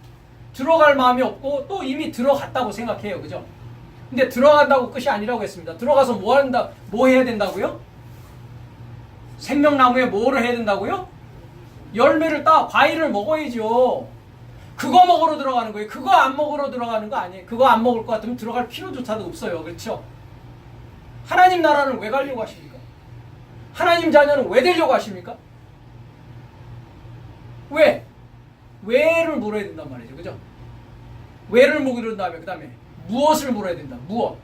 들어갈 마음이 없고 또 이미 들어갔다고 생각해요. 그죠? 근데 들어간다고 끝이 아니라고 했습니다. 들어가서 뭐 해야 된다고요? 생명나무에 뭐를 해야 된다고요? 열매를 따 과일을 먹어야죠. 그거 먹으러 들어가는 거예요. 그거 안 먹으러 들어가는 거 아니에요. 그거 안 먹을 것 같으면 들어갈 필요조차도 없어요. 그렇죠? 하나님 나라는 왜 가려고 하십니까? 하나님 자녀는 왜 되려고 하십니까? 왜? 왜를 물어야 된단 말이죠. 그죠? 왜를 물은 다음에 그 다음에 무엇을 물어야 된다. 무엇?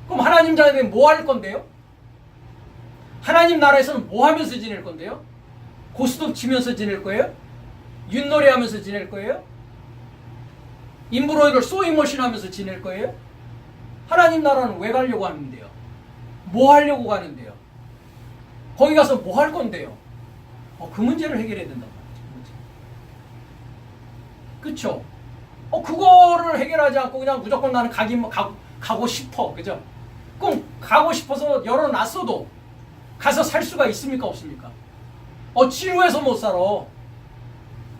그럼 하나님 자녀는 뭐 할 건데요? 하나님 나라에서는 뭐 하면서 지낼 건데요? 고스톱 치면서 지낼 거예요? 윷놀이 하면서 지낼 거예요? 인브로이를 소잉머신 하면서 지낼 거예요? 하나님 나라는 왜 가려고 하는데요? 뭐 하려고 가는데요? 거기 가서 뭐 할 건데요? 그 문제를 해결해야 된단 말이죠. 그쵸? 그거를 해결하지 않고 그냥 무조건 나는 가고 싶어. 그죠? 꼭 가고 싶어서 열어놨어도 가서 살 수가 있습니까? 없습니까? 지루해서 못 살아.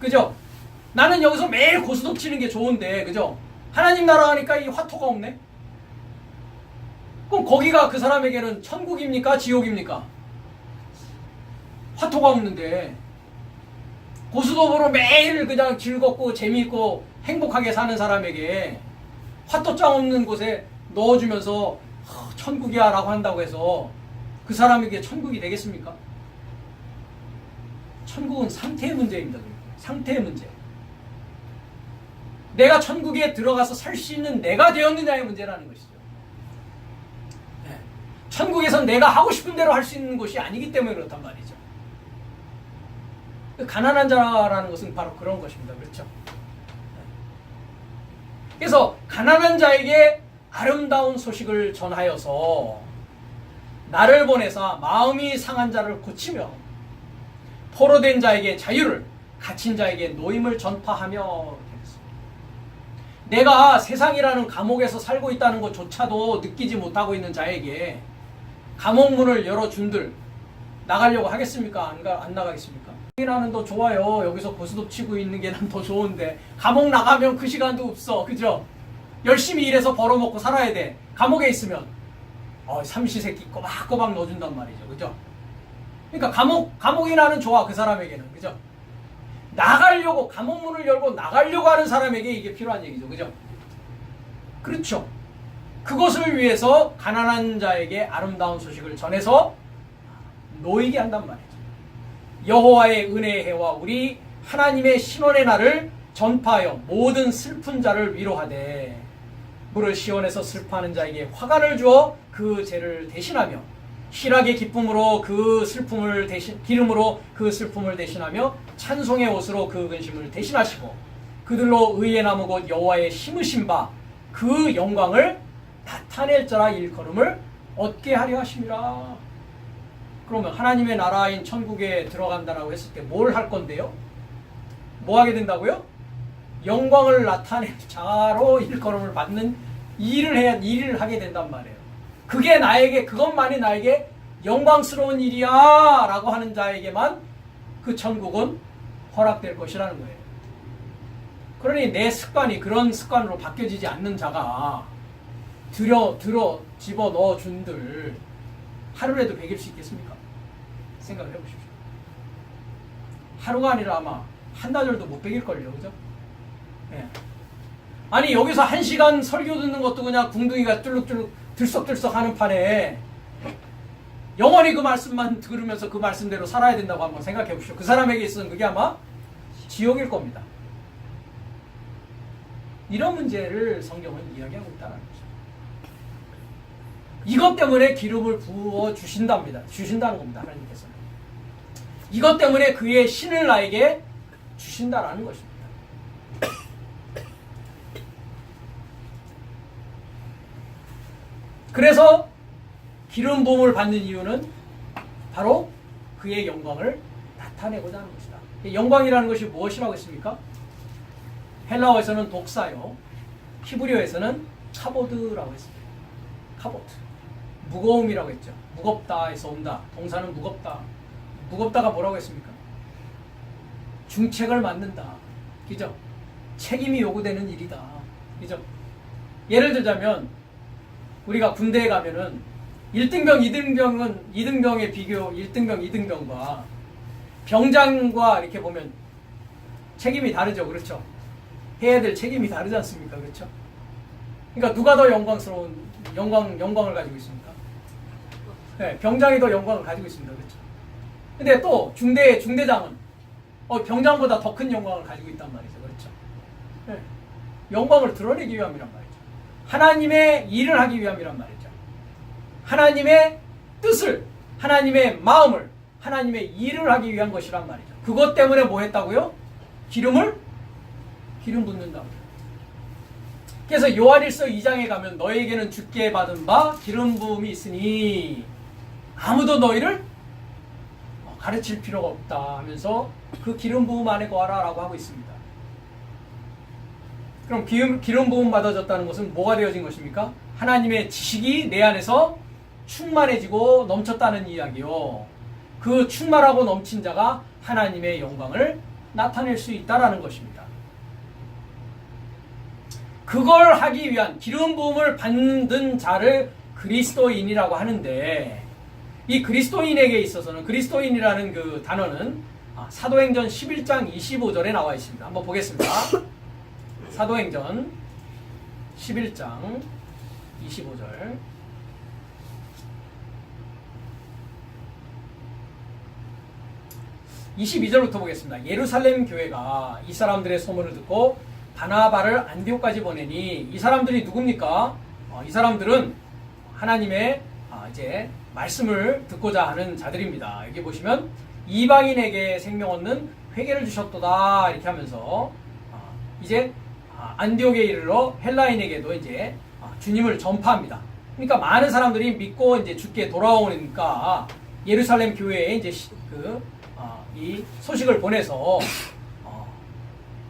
그죠? 나는 여기서 매일 고스톱 치는 게 좋은데, 그죠? 하나님 나라 가니까 이 화토가 없네? 그럼 거기가 그 사람에게는 천국입니까? 지옥입니까? 화토가 없는데, 고스톱으로 매일 그냥 즐겁고 재미있고 행복하게 사는 사람에게 화토장 없는 곳에 넣어주면서 천국이야 라고 한다고 해서 그 사람에게 천국이 되겠습니까? 천국은 상태의 문제입니다. 상태의 문제. 내가 천국에 들어가서 살 수 있는 내가 되었느냐의 문제라는 것이죠. 네. 천국에선 내가 하고 싶은 대로 할 수 있는 곳이 아니기 때문에 그렇단 말이죠. 가난한 자라는 것은 바로 그런 것입니다. 그렇죠? 그래서 가난한 자에게 아름다운 소식을 전하여서 나를 보내사 마음이 상한 자를 고치며 포로된 자에게 자유를, 갇힌 자에게 노임을 전파하며. 내가 세상이라는 감옥에서 살고 있다는 것조차도 느끼지 못하고 있는 자에게 감옥문을 열어준들 나가려고 하겠습니까? 안 나가겠습니까? 나는 더 좋아요. 여기서 고스톱 치고 있는 게 난 더 좋은데 감옥 나가면 그 시간도 없어. 그죠? 열심히 일해서 벌어먹고 살아야 돼. 감옥에 있으면 삼시세끼 꼬박꼬박 넣어준단 말이죠. 그죠? 그러니까 감옥이 나는 좋아. 그 사람에게는. 그죠? 나가려고, 감옥문을 열고 나가려고 하는 사람에게 이게 필요한 얘기죠. 그죠? 그렇죠. 그것을 위해서 가난한 자에게 아름다운 소식을 전해서 놓이게 한단 말이죠. 여호와의 은혜의 해와 우리 하나님의 신원의 날을 전파하여 모든 슬픈 자를 위로하되 물을 시원해서 슬퍼하는 자에게 화관을 주어 그 죄를 대신하며 희락의 기쁨으로 그 슬픔을 기름으로 그 슬픔을 대신하며 찬송의 옷으로 그 근심을 대신하시고 그들로 의의 나무 곧 여호와의 심으신 바 그 영광을 나타낼 자라 일컬음을 얻게 하려 하심이라. 그러면 하나님의 나라인 천국에 들어간다라고 했을 때 뭘 할 건데요? 뭐 하게 된다고요? 영광을 나타낼 자로 일컬음을 받는 일을 하게 된단 말이에요. 그것만이 나에게 영광스러운 일이야 라고 하는 자에게만 그 천국은 허락될 것이라는 거예요. 그러니 내 습관이 그런 습관으로 바뀌어지지 않는 자가 집어넣어 준들 하루라도 배길 수 있겠습니까? 생각을 해보십시오. 하루가 아니라 아마 한나절도 못 배길걸요. 그죠? 네. 아니 여기서 1시간 설교 듣는 것도 그냥 궁둥이가 뚫룩뚫룩 들썩들썩 하는 판에 영원히 그 말씀만 들으면서 그 말씀대로 살아야 된다고 한번 생각해 보십시오. 그 사람에게 있어서는 그게 아마 지옥일 겁니다. 이런 문제를 성경은 이야기하고 있다는 거죠. 이것 때문에 기름을 부어 주신다는 겁니다. 하나님께서는. 이것 때문에 그의 신을 나에게 주신다라는 것입니다. 그래서 기름 부음을 받는 이유는 바로 그의 영광을 나타내고자 하는 것이다. 영광이라는 것이 무엇이라고 했습니까? 헬라어에서는 독사요, 히브리어에서는 카보드라고 했습니다. 카보드. 무거움이라고 했죠. 무겁다에서 온다. 동사는 무겁다. 무겁다가 뭐라고 했습니까? 중책을 맡는다. 그죠? 책임이 요구되는 일이다. 그죠? 예를 들자면 우리가 군대에 가면은 1등병, 2등병의 비교, 1등병, 2등병과 병장과 이렇게 보면 책임이 다르죠. 그렇죠? 해야 될 책임이 다르지 않습니까? 그렇죠? 그러니까 누가 더 영광을 가지고 있습니까? 네, 병장이 더 영광을 가지고 있습니다. 그렇죠? 근데 또 중대장은 병장보다 더 큰 영광을 가지고 있단 말이죠. 그렇죠? 네, 영광을 드러내기 위함이란 말이죠. 하나님의 일을 하기 위함이란 말이죠. 하나님의 뜻을, 하나님의 마음을, 하나님의 일을 하기 위한 것이란 말이죠. 그것 때문에 뭐 했다고요? 기름 붓는다고요. 그래서 요한일서 2장에 가면 너에게는 주께 받은 바 기름 부음이 있으니 아무도 너희를 가르칠 필요가 없다 하면서 그 기름 부음 안에 거하라 라고 하고 있습니다. 그럼 기름 부음 받아졌다는 것은 뭐가 되어진 것입니까? 하나님의 지식이 내 안에서 충만해지고 넘쳤다는 이야기요. 그 충만하고 넘친 자가 하나님의 영광을 나타낼 수 있다는 것입니다. 그걸 하기 위한 기름 부음을 받는 자를 그리스도인이라고 하는데, 이 그리스도인에게 있어서는, 그리스도인이라는 그 단어는 사도행전 11장 25절에 나와 있습니다. 한번 보겠습니다. 사도행전 11장 25절. (22절부터) 보겠습니다. 예루살렘 교회가 이 사람들의 소문을 듣고 바나바를 안디옥까지 보내니, 이 사람들이 누굽니까? 이 사람들은 하나님의 이제 말씀을 듣고자 하는 자들입니다. 여기 보시면 이방인에게 생명 얻는 회개를 주셨도다 이렇게 하면서 이제 안디옥에 이르러 헬라인에게도 이제 주님을 전파합니다. 그러니까 많은 사람들이 믿고 이제 주께 돌아오니까 예루살렘 교회에 이제 이 소식을 보내서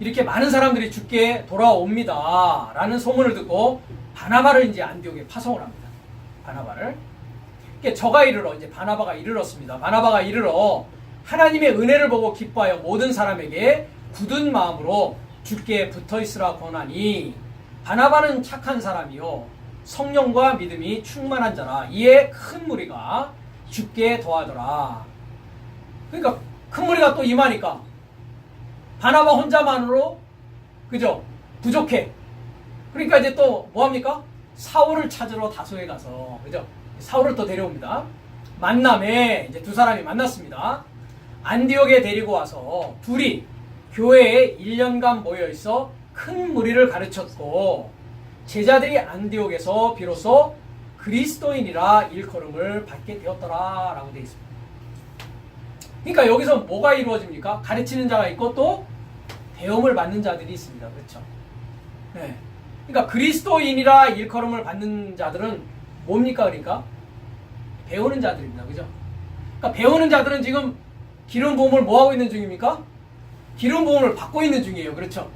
이렇게 많은 사람들이 주께 돌아옵니다 라는 소문을 듣고 바나바를 이제 안디옥에 파송을 합니다. 바나바를. 저가 이르러, 이제 바나바가 이르렀습니다. 바나바가 이르러 하나님의 은혜를 보고 기뻐하여 모든 사람에게 굳은 마음으로 주께 붙어있으라 권하니, 바나바는 착한 사람이요 성령과 믿음이 충만한 자라. 이에 큰 무리가 주께 더하더라. 그러니까 큰 무리가 또 임하니까 바나바 혼자만으로, 그죠? 부족해. 그러니까 이제 또 뭐합니까? 사울을 찾으러 다소에 가서, 그죠? 사울을 또 데려옵니다. 만남에 이제 두 사람이 만났습니다. 안디옥에 데리고 와서 둘이 교회에 1년간 모여있어 큰 무리를 가르쳤고, 제자들이 안디옥에서 비로소 그리스도인이라 일컬음을 받게 되었더라 라고 되어 있습니다. 그러니까 여기서 뭐가 이루어집니까? 가르치는 자가 있고 또 배움을 받는 자들이 있습니다. 그렇죠? 네. 그러니까 그리스도인이라 일컬음을 받는 자들은 뭡니까? 그러니까 배우는 자들입니다. 그죠? 그러니까 배우는 자들은 지금 기름 부음을 뭐 하고 있는 중입니까? 기름 부음을 받고 있는 중이에요. 그렇죠?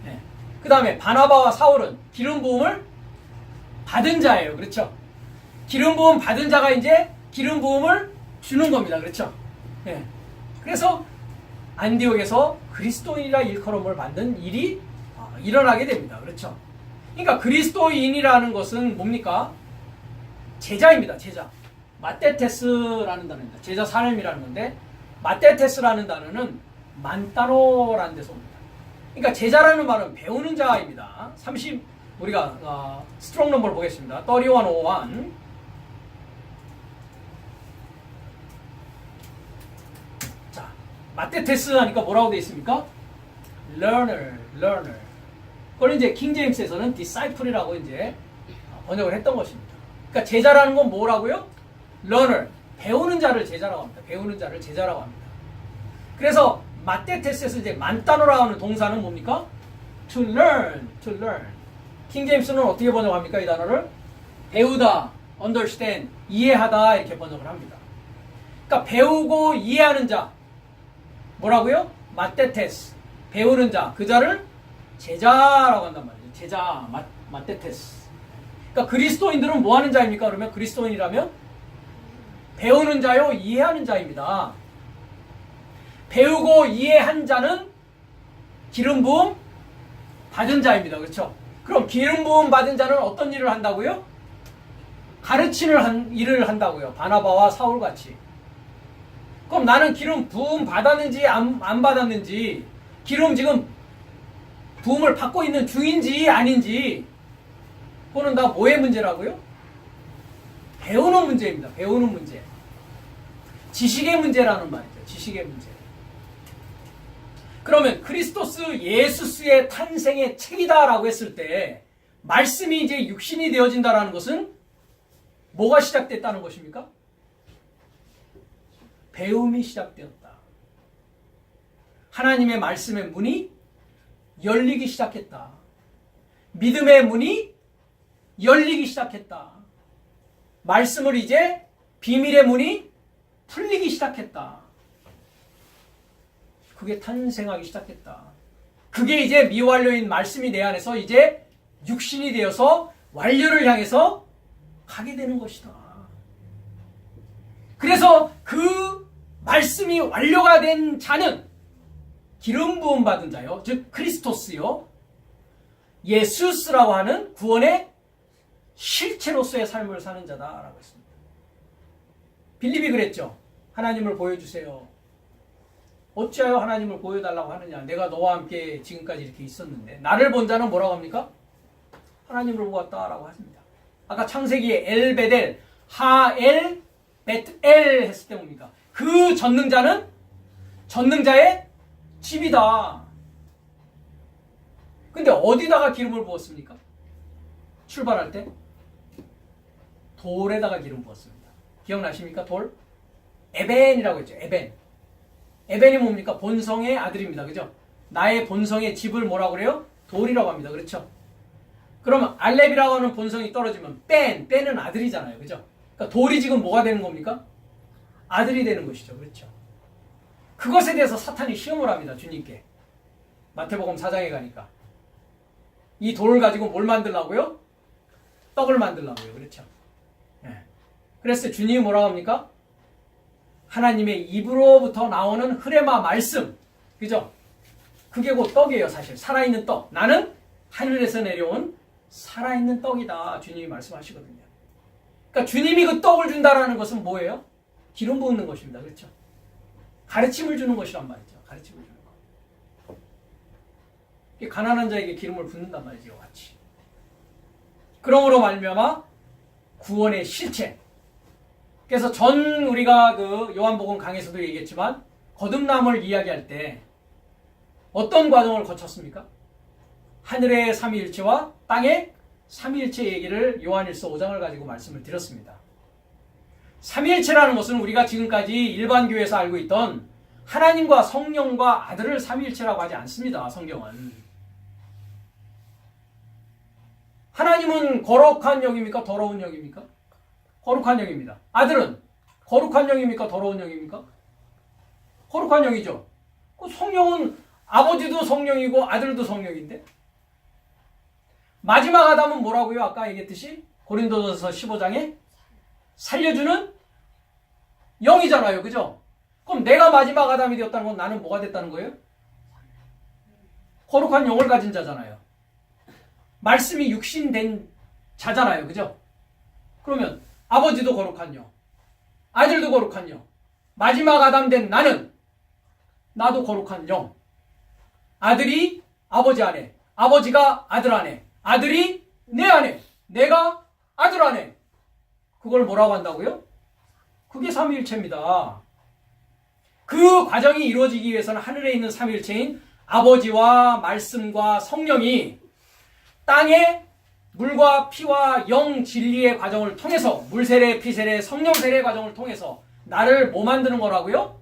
네. 그 다음에 바나바와 사울은 기름 부음을 받은 자예요. 그렇죠? 기름 부음 받은 자가 이제 기름 부음을 주는 겁니다. 그렇죠? 네. 그래서 안디옥에서 그리스도인이라 일컬음을 받는 일이 일어나게 됩니다. 그렇죠? 그러니까 그리스도인이라는 것은 뭡니까? 제자입니다. 제자. 마테테스라는 단어입니다. 제자 사람이라는 건데, 마테테스라는 단어는 만따노라는 데서 옵니다. 그러니까 제자라는 말은 배우는 자입니다. 우리가 스트롱 넘버를 보겠습니다. 3101. 자, 마테테스 하니까 뭐라고 되어 있습니까? learner. 그걸 이제 킹제임스에서는 disciple이라고 이제 번역을 했던 것입니다. 그러니까 제자라는 건 뭐라고요? learner. 배우는 자를 제자라고 합니다. 배우는 자를 제자라고 합니다. 그래서 마테테스에서 이제 만따노라고 하는 동사는 뭡니까? to learn. 킹제임스는 어떻게 번역합니까? 이 단어를 배우다, understand, 이해하다 이렇게 번역을 합니다. 그러니까 배우고 이해하는 자 뭐라고요? 마테테스. 배우는 자, 그 자를 제자라고 한단 말이죠. 제자, 마테테스. 그러니까 그리스도인들은 뭐 하는 자입니까? 그러면 그리스도인이라면 배우는 자요, 이해하는 자입니다. 배우고 이해한 자는 기름 부음 받은 자입니다. 그렇죠? 그럼 기름 부음 받은 자는 어떤 일을 한다고요? 가르치는 일을 한다고요. 바나바와 사울 같이. 그럼 나는 기름 부음 받았는지 안 받았는지, 기름 지금 부음을 받고 있는 중인지 아닌지, 그거는 다 뭐의 문제라고요? 배우는 문제입니다. 배우는 문제. 지식의 문제라는 말이죠. 지식의 문제. 그러면 크리스토스 예수스의 탄생의 책이다라고 했을 때 말씀이 이제 육신이 되어진다라는 것은 뭐가 시작됐다는 것입니까? 배움이 시작되었다. 하나님의 말씀의 문이 열리기 시작했다. 믿음의 문이 열리기 시작했다. 말씀을 이제 비밀의 문이 풀리기 시작했다. 그게 탄생하기 시작했다. 그게 이제 미완료인 말씀이 내 안에서 이제 육신이 되어서 완료를 향해서 가게 되는 것이다. 그래서 그 말씀이 완료가 된 자는 기름 부음 받은 자요, 즉 크리스토스요, 예수스라고 하는 구원의 실체로서의 삶을 사는 자다라고 했습니다. 빌립이 그랬죠. 하나님을 보여주세요. 어찌하여 하나님을 보여달라고 하느냐. 내가 너와 함께 지금까지 이렇게 있었는데. 나를 본 자는 뭐라고 합니까? 하나님을 보았다라고 하십니다. 아까 창세기에 엘베델, 하엘, 벳엘 했을 때 뭡니까? 그 전능자는 전능자의 집이다. 근데 어디다가 기름을 부었습니까? 출발할 때? 돌에다가 기름 부었습니다. 기억나십니까? 돌? 에벤이라고 했죠. 에벤. 에벤이 뭡니까? 본성의 아들입니다. 그죠? 나의 본성의 집을 뭐라고 그래요? 돌이라고 합니다. 그렇죠? 그러면 알렙이라고 하는 본성이 떨어지면 뺀은 아들이잖아요. 그죠? 그러니까 돌이 지금 뭐가 되는 겁니까? 아들이 되는 것이죠. 그렇죠? 그것에 대해서 사탄이 시험을 합니다. 주님께. 마태복음 4장에 가니까. 이 돌을 가지고 뭘 만들라고요? 떡을 만들라고요. 그렇죠? 네. 그래서 주님이 뭐라고 합니까? 하나님의 입으로부터 나오는 흐레마 말씀. 그죠? 그게 곧 떡이에요. 사실 살아있는 떡. 나는 하늘에서 내려온 살아있는 떡이다. 주님이 말씀하시거든요. 그러니까 주님이 그 떡을 준다라는 것은 뭐예요? 기름 부는 것입니다. 그렇죠? 가르침을 주는 것이란 말이죠. 가르침을 주는 거. 가난한 자에게 기름을 붓는단 말이죠. 같이. 그러므로 말미암아 구원의 실체. 그래서 우리가 그 요한복음 강에서도 얘기했지만 거듭남을 이야기할 때 어떤 과정을 거쳤습니까? 하늘의 삼위일체와 땅의 삼위일체 얘기를 요한일서 5장을 가지고 말씀을 드렸습니다. 삼위일체라는 것은 우리가 지금까지 일반 교회에서 알고 있던 하나님과 성령과 아들을 삼위일체라고 하지 않습니다. 성경은. 하나님은 거룩한 영입니까? 더러운 영입니까? 거룩한 영입니다. 아들은 거룩한 영입니까? 더러운 영입니까? 거룩한 영이죠. 성령은 아버지도 성령이고 아들도 성령인데, 마지막 아담은 뭐라고요? 아까 얘기했듯이 고린도전서 15장에 살려주는 영이잖아요. 그죠? 그럼 내가 마지막 아담이 되었다는 건 나는 뭐가 됐다는 거예요? 거룩한 영을 가진 자잖아요. 말씀이 육신된 자잖아요. 그죠? 그러면 아버지도 거룩한 영, 아들도 거룩한 영, 마지막 아담 된 나도 거룩한 영. 아들이 아버지 안에, 아버지가 아들 안에, 아들이 내 안에, 내가 아들 안에. 그걸 뭐라고 한다고요? 그게 삼위일체입니다. 그 과정이 이루어지기 위해서는 하늘에 있는 삼위일체인 아버지와 말씀과 성령이 땅에 물과 피와 영 진리의 과정을 통해서 물세례, 피세례, 성령 세례의 과정을 통해서 나를 뭐 만드는 거라고요?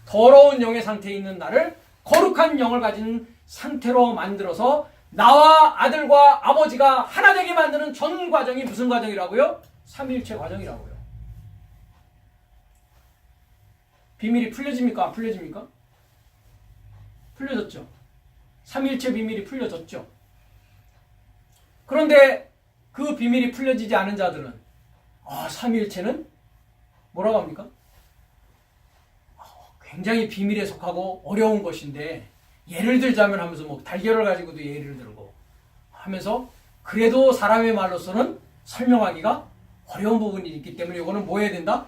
더러운 영의 상태에 있는 나를 거룩한 영을 가진 상태로 만들어서 나와 아들과 아버지가 하나 되게 만드는 전 과정이 무슨 과정이라고요? 삼위일체 과정이라고요. 비밀이 풀려집니까? 안 풀려집니까? 풀려졌죠. 삼위일체 비밀이 풀려졌죠. 그런데 그 비밀이 풀려지지 않은 자들은 삼위일체는 뭐라고 합니까? 굉장히 비밀에 속하고 어려운 것인데 예를 들자면 하면서 뭐 달걀을 가지고도 예를 들고 하면서 그래도 사람의 말로서는 설명하기가 어려운 부분이 있기 때문에 이거는 뭐 해야 된다?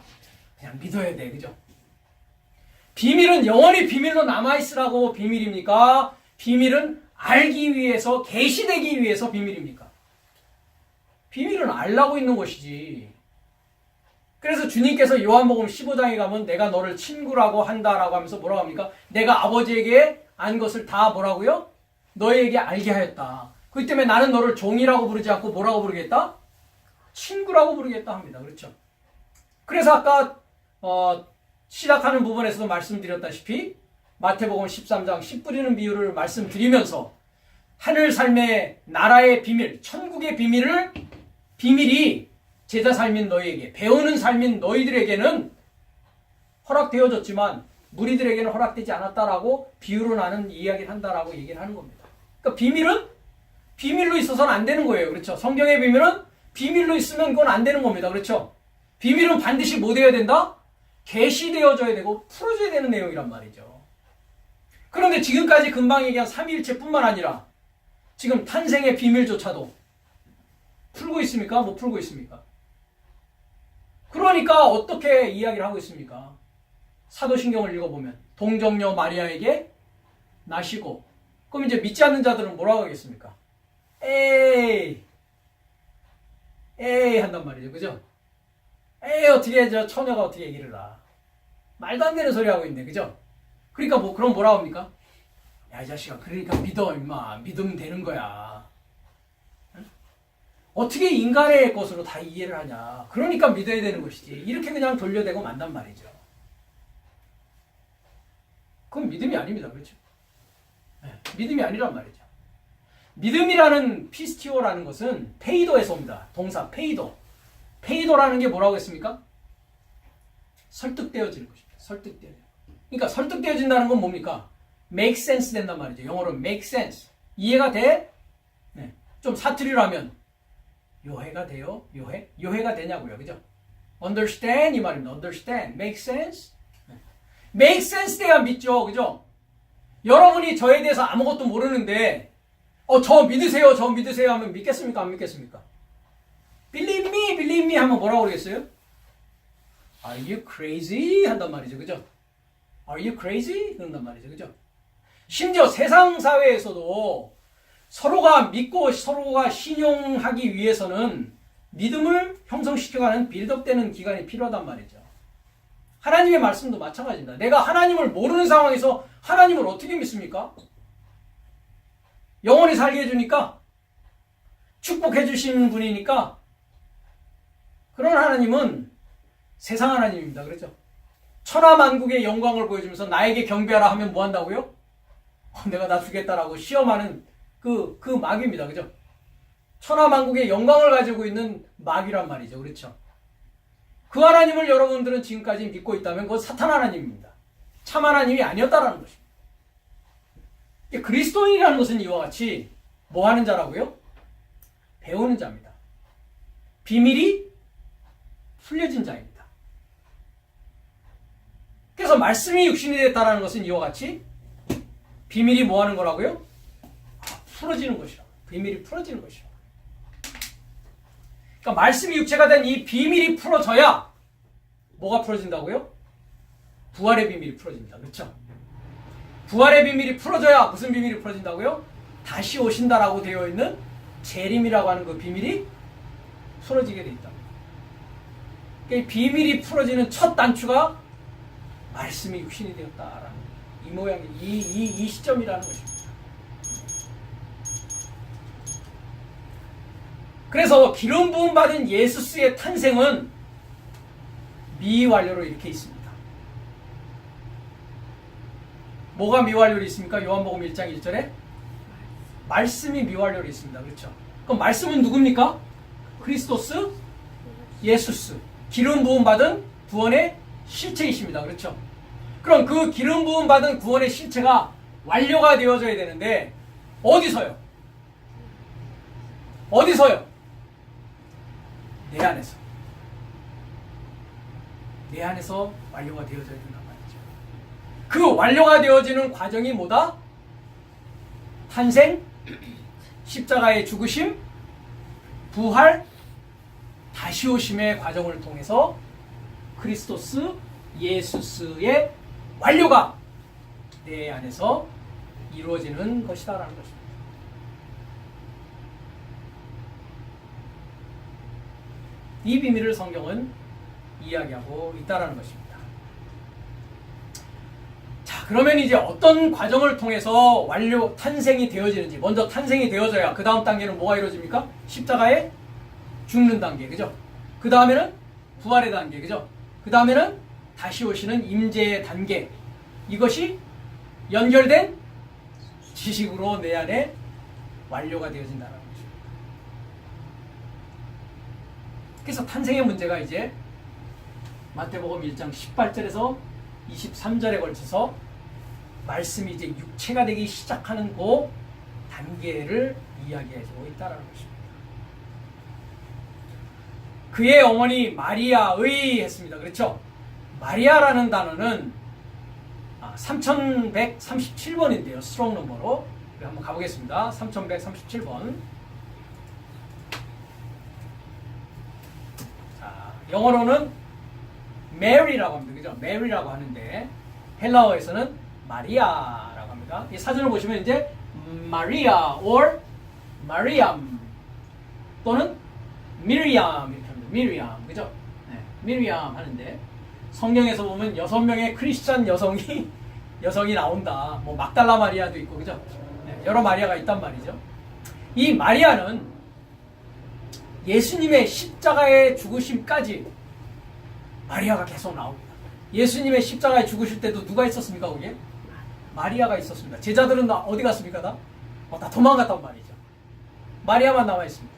그냥 믿어야 돼. 그죠? 비밀은 영원히 비밀로 남아있으라고 비밀입니까? 비밀은 알기 위해서, 계시되기 위해서 비밀입니까? 비밀은 알라고 있는 것이지. 그래서 주님께서 요한복음 15장에 가면 내가 너를 친구라고 한다라고 하면서 뭐라고 합니까? 내가 아버지에게 안 것을 다 뭐라고요? 너희에게 알게 하였다. 그렇기 때문에 나는 너를 종이라고 부르지 않고 뭐라고 부르겠다? 친구라고 부르겠다 합니다. 그렇죠? 그래서 아까 시작하는 부분에서도 말씀드렸다시피 마태복음 13장 씨 뿌리는 비유를 말씀드리면서 하늘 삶의 나라의 비밀, 천국의 비밀이 제자 삶인 너희에게, 배우는 삶인 너희들에게는 허락되어졌지만 무리들에게는 허락되지 않았다라고 비유로 나는 이야기를 한다라고 얘기를 하는 겁니다. 그러니까 비밀은 비밀로 있어서는 안 되는 거예요. 그렇죠? 성경의 비밀은 비밀로 있으면 그건 안 되는 겁니다. 그렇죠? 비밀은 반드시 뭐 되어야 된다? 계시되어져야 되고 풀어져야 되는 내용이란 말이죠. 그런데 지금까지 금방 얘기한 삼위일체뿐만 아니라 지금 탄생의 비밀조차도 풀고 있습니까? 못 풀고 있습니까? 그러니까 어떻게 이야기를 하고 있습니까? 사도신경을 읽어보면 동정녀 마리아에게 나시고, 그럼 이제 믿지 않는 자들은 뭐라고 하겠습니까? 에이 한단 말이죠. 그죠? 어떻게 저 처녀가 어떻게 얘기를 하? 말도 안 되는 소리 하고 있네. 그죠? 그러니까 그럼 뭐라고 합니까? 야, 이 자식아, 그러니까 믿어, 임마. 믿으면 되는 거야. 응? 어떻게 인간의 것으로 다 이해를 하냐. 그러니까 믿어야 되는 것이지. 이렇게 그냥 돌려대고 만단 말이죠. 그건 믿음이 아닙니다. 그렇죠? 네, 믿음이 아니란 말이죠. 믿음이라는 피스티오라는 것은 페이도에서 옵니다. 동사 페이도. 페이도라는 게 뭐라고 했습니까? 설득되어지는 것입니다. 설득되어지는. 그러니까 설득되어진다는 건 뭡니까? make sense 된단 말이죠. 영어로 make sense. 이해가 돼? 네. 좀 사투리로 하면 요해가 돼요? 요해가 되냐고요. 그죠? understand 이 말입니다. understand. make sense. 네. make sense 돼야 믿죠. 그죠? 여러분이 저에 대해서 아무것도 모르는데 저 믿으세요 하면 믿겠습니까? 안 믿겠습니까? believe me 하면 뭐라고 그러겠어요? Are you crazy? 한단 말이죠. 그죠? Are you crazy? 그런단 말이죠. 그죠? 심지어 세상 사회에서도 서로가 믿고 서로가 신용하기 위해서는 믿음을 형성시켜가는 빌드업되는 기간이 필요하단 말이죠. 하나님의 말씀도 마찬가지입니다. 내가 하나님을 모르는 상황에서 하나님을 어떻게 믿습니까? 영원히 살게 해주니까, 축복해 주시는 분이니까. 그런 하나님은 세상 하나님입니다. 그렇죠? 천하만국의 영광을 보여주면서 나에게 경배하라 하면 뭐 한다고요? 내가 나 주겠다라고 시험하는 그 마귀입니다. 그죠? 천하만국의 영광을 가지고 있는 마귀란 말이죠. 그렇죠? 그 하나님을 여러분들은 지금까지 믿고 있다면 그건 사탄 하나님입니다. 참 하나님이 아니었다라는 것입니다. 그리스도인이라는 것은 이와 같이 뭐 하는 자라고요? 배우는 자입니다. 비밀이 풀려진 자입니다. 그래서 말씀이 육신이 됐다는 것은 이와 같이 비밀이 뭐 하는 거라고요? 풀어지는 것이라고. 비밀이 풀어지는 것이라고. 그러니까 말씀이 육체가 된 이 비밀이 풀어져야 뭐가 풀어진다고요? 부활의 비밀이 풀어집니다. 그렇죠? 부활의 비밀이 풀어져야 무슨 비밀이 풀어진다고요? 다시 오신다라고 되어 있는 재림이라고 하는 그 비밀이 풀어지게 되어 있다. 그러니까 비밀이 풀어지는 첫 단추가 말씀이 육신이 되었다라는 이 모양이 이 시점이라는 것입니다. 그래서 기름 부음 받은 예수스의 탄생은 미완료로 이렇게 있습니다. 뭐가 미완료로 있습니까? 요한복음 1장 1절에 말씀이 미완료로 있습니다. 그렇죠? 그럼 말씀은 누굽니까? 크리스토스 예수스. 기름 부음 받은 구원의 실체이십니다. 그렇죠? 그럼 그 기름 부음 받은 구원의 실체가 완료가 되어져야 되는데 어디서요? 어디서요? 내 안에서. 내 안에서 완료가 되어져야 된단 말이죠. 그 완료가 되어지는 과정이 뭐다? 탄생, 십자가의 죽으심, 부활, 다시 오심의 과정을 통해서 크리스토스 예수스의 완료가 내 안에서 이루어지는 것이다라는 것입니다. 이 비밀을 성경은 이야기하고 있다라는 것입니다. 자, 그러면 이제 어떤 과정을 통해서 완료 탄생이 되어지는지, 먼저 탄생이 되어져야 그 다음 단계는 뭐가 이루어집니까? 십자가에 죽는 단계, 그죠? 그 다음에는 부활의 단계, 그죠? 그 다음에는 다시 오시는 임재의 단계. 이것이 연결된 지식으로 내 안에 완료가 되어진다는 거죠. 그래서 탄생의 문제가 이제 마태복음 1장 18절에서 23절에 걸쳐서 말씀이 이제 육체가 되기 시작하는 그 단계를 이야기해주고 있다는 것입니다. 그의 어머니 마리아의 했습니다. 그렇죠? 마리아라는 단어는 3137번인데요. 스트롱 넘버로. 한번 가보겠습니다. 3137번. 자, 영어로는 메리라고 합니다. 그죠? 메리라고 하는데 헬라어에서는 마리아라고 합니다. 이 사전을 보시면 이제 마리아 or 마리암 또는 미리암 이렇게 합니다. 미리암. 그죠? 네, 미리암 하는데 성경에서 보면 6명의 크리스찬 여성이 나온다. 뭐 막달라 마리아도 있고, 그죠? 네, 여러 마리아가 있단 말이죠. 이 마리아는 예수님의 십자가의 죽으심까지 마리아가 계속 나옵니다. 예수님의 십자가에 죽으실 때도 누가 있었습니까, 거기에? 마리아가 있었습니다. 제자들은 어디 갔습니까, 다? 다 도망갔단 말이죠. 마리아만 남아 있습니다.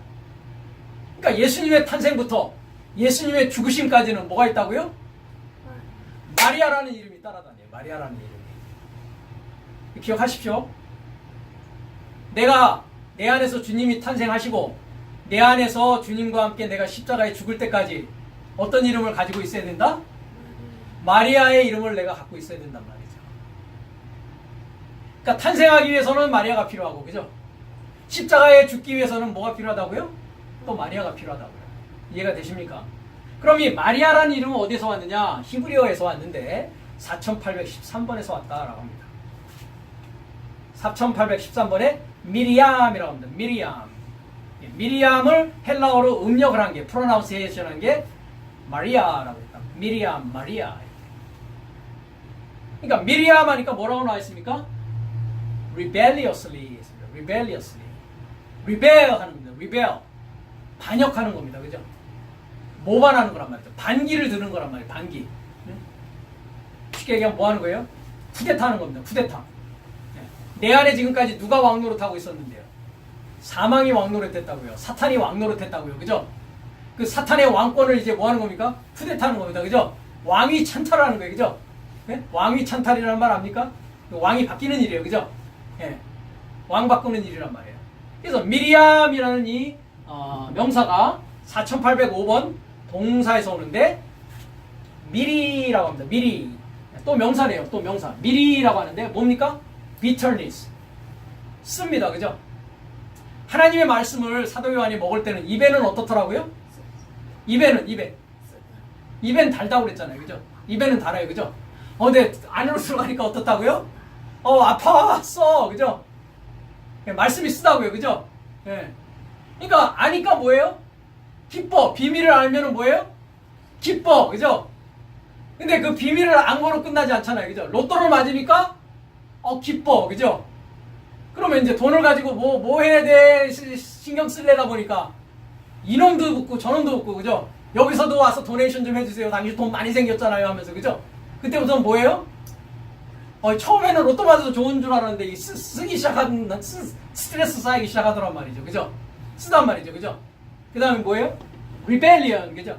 그러니까 예수님의 탄생부터 예수님의 죽으심까지는 뭐가 있다고요? 마리아라는 이름이 따라다녀요. 마리아라는 이름이. 기억하십시오. 내가 내 안에서 주님이 탄생하시고 내 안에서 주님과 함께 내가 십자가에 죽을 때까지 어떤 이름을 가지고 있어야 된다? 마리아의 이름을 내가 갖고 있어야 된단 말이죠. 그러니까 탄생하기 위해서는 마리아가 필요하고, 그죠? 십자가에 죽기 위해서는 뭐가 필요하다고요? 또 마리아가 필요하다고요. 이해가 되십니까? 그럼 이 마리아라는 이름은 어디서 왔느냐? 히브리어에서 왔는데 4813번에서 왔다라고 합니다. 4813번에 미리암이라고 합니다. 미리암. 미리암을 헬라어로 음력을 한 게, 프로나운세이션 한 게 마리아라고 했다. 미리암, 마리아. 그러니까 미리암 하니까 뭐라고 나와 있습니까? rebelliously. rebelliously. rebel 하는 겁니다. rebel. 반역하는 겁니다. 그죠? 모반하는 거란 말이죠. 반기를 드는 거란 말이에요. 반기. 쉽게 얘기하면 뭐 하는 거예요? 쿠데타 하는 겁니다. 쿠데타. 내 안에 지금까지 누가 왕노릇하고 있었는데요? 사망이 왕노릇했다고요. 사탄이 왕노릇했다고요. 그죠? 그 사탄의 왕권을 이제 뭐 하는 겁니까? 쿠데타 하는 겁니다. 그죠? 왕위 찬탈하는 거예요. 그죠? 네? 왕위 찬탈이라는 말 압니까? 왕이 바뀌는 일이에요. 그죠? 네. 왕 바꾸는 일이란 말이에요. 그래서 미리암이라는 이 명사가 4805번 동사에서 오는데 미리라고 합니다. 미리. 또 명사네요. 또 명사. 미리라고 하는데 뭡니까? bitterness. 씁니다. 그죠? 하나님의 말씀을 사도 요한이 먹을 때는 입에는 어떻더라고요? 입엔 달다고 그랬잖아요. 그죠? 입에는 달아요. 그죠? 근데 안으로 들어가니까 어떻다고요? 아팠어. 그죠? 말씀이 쓰다고요. 그죠? 예. 그러니까 아니까 뭐예요? 기뻐. 비밀을 알면은 뭐예요? 기뻐. 그죠? 근데 그 비밀을 안 거로 끝나지 않잖아요. 그죠? 로또를 맞으니까 기뻐. 그죠? 그러면 이제 돈을 가지고 뭐 해야 돼? 신경 쓸래다 보니까 이놈도 붙고 저놈도 붙고 그죠? 여기서도 와서 도네이션 좀 해주세요. 당신 돈 많이 생겼잖아요 하면서 그죠? 그때부터는 뭐예요? 처음에는 로또 맞아서 좋은 줄 알았는데 쓰기 시작한 스트레스 쌓이기 시작하더란 말이죠. 그죠? 쓰단 말이죠. 그죠? 그 다음에 뭐예요? rebellion 그죠?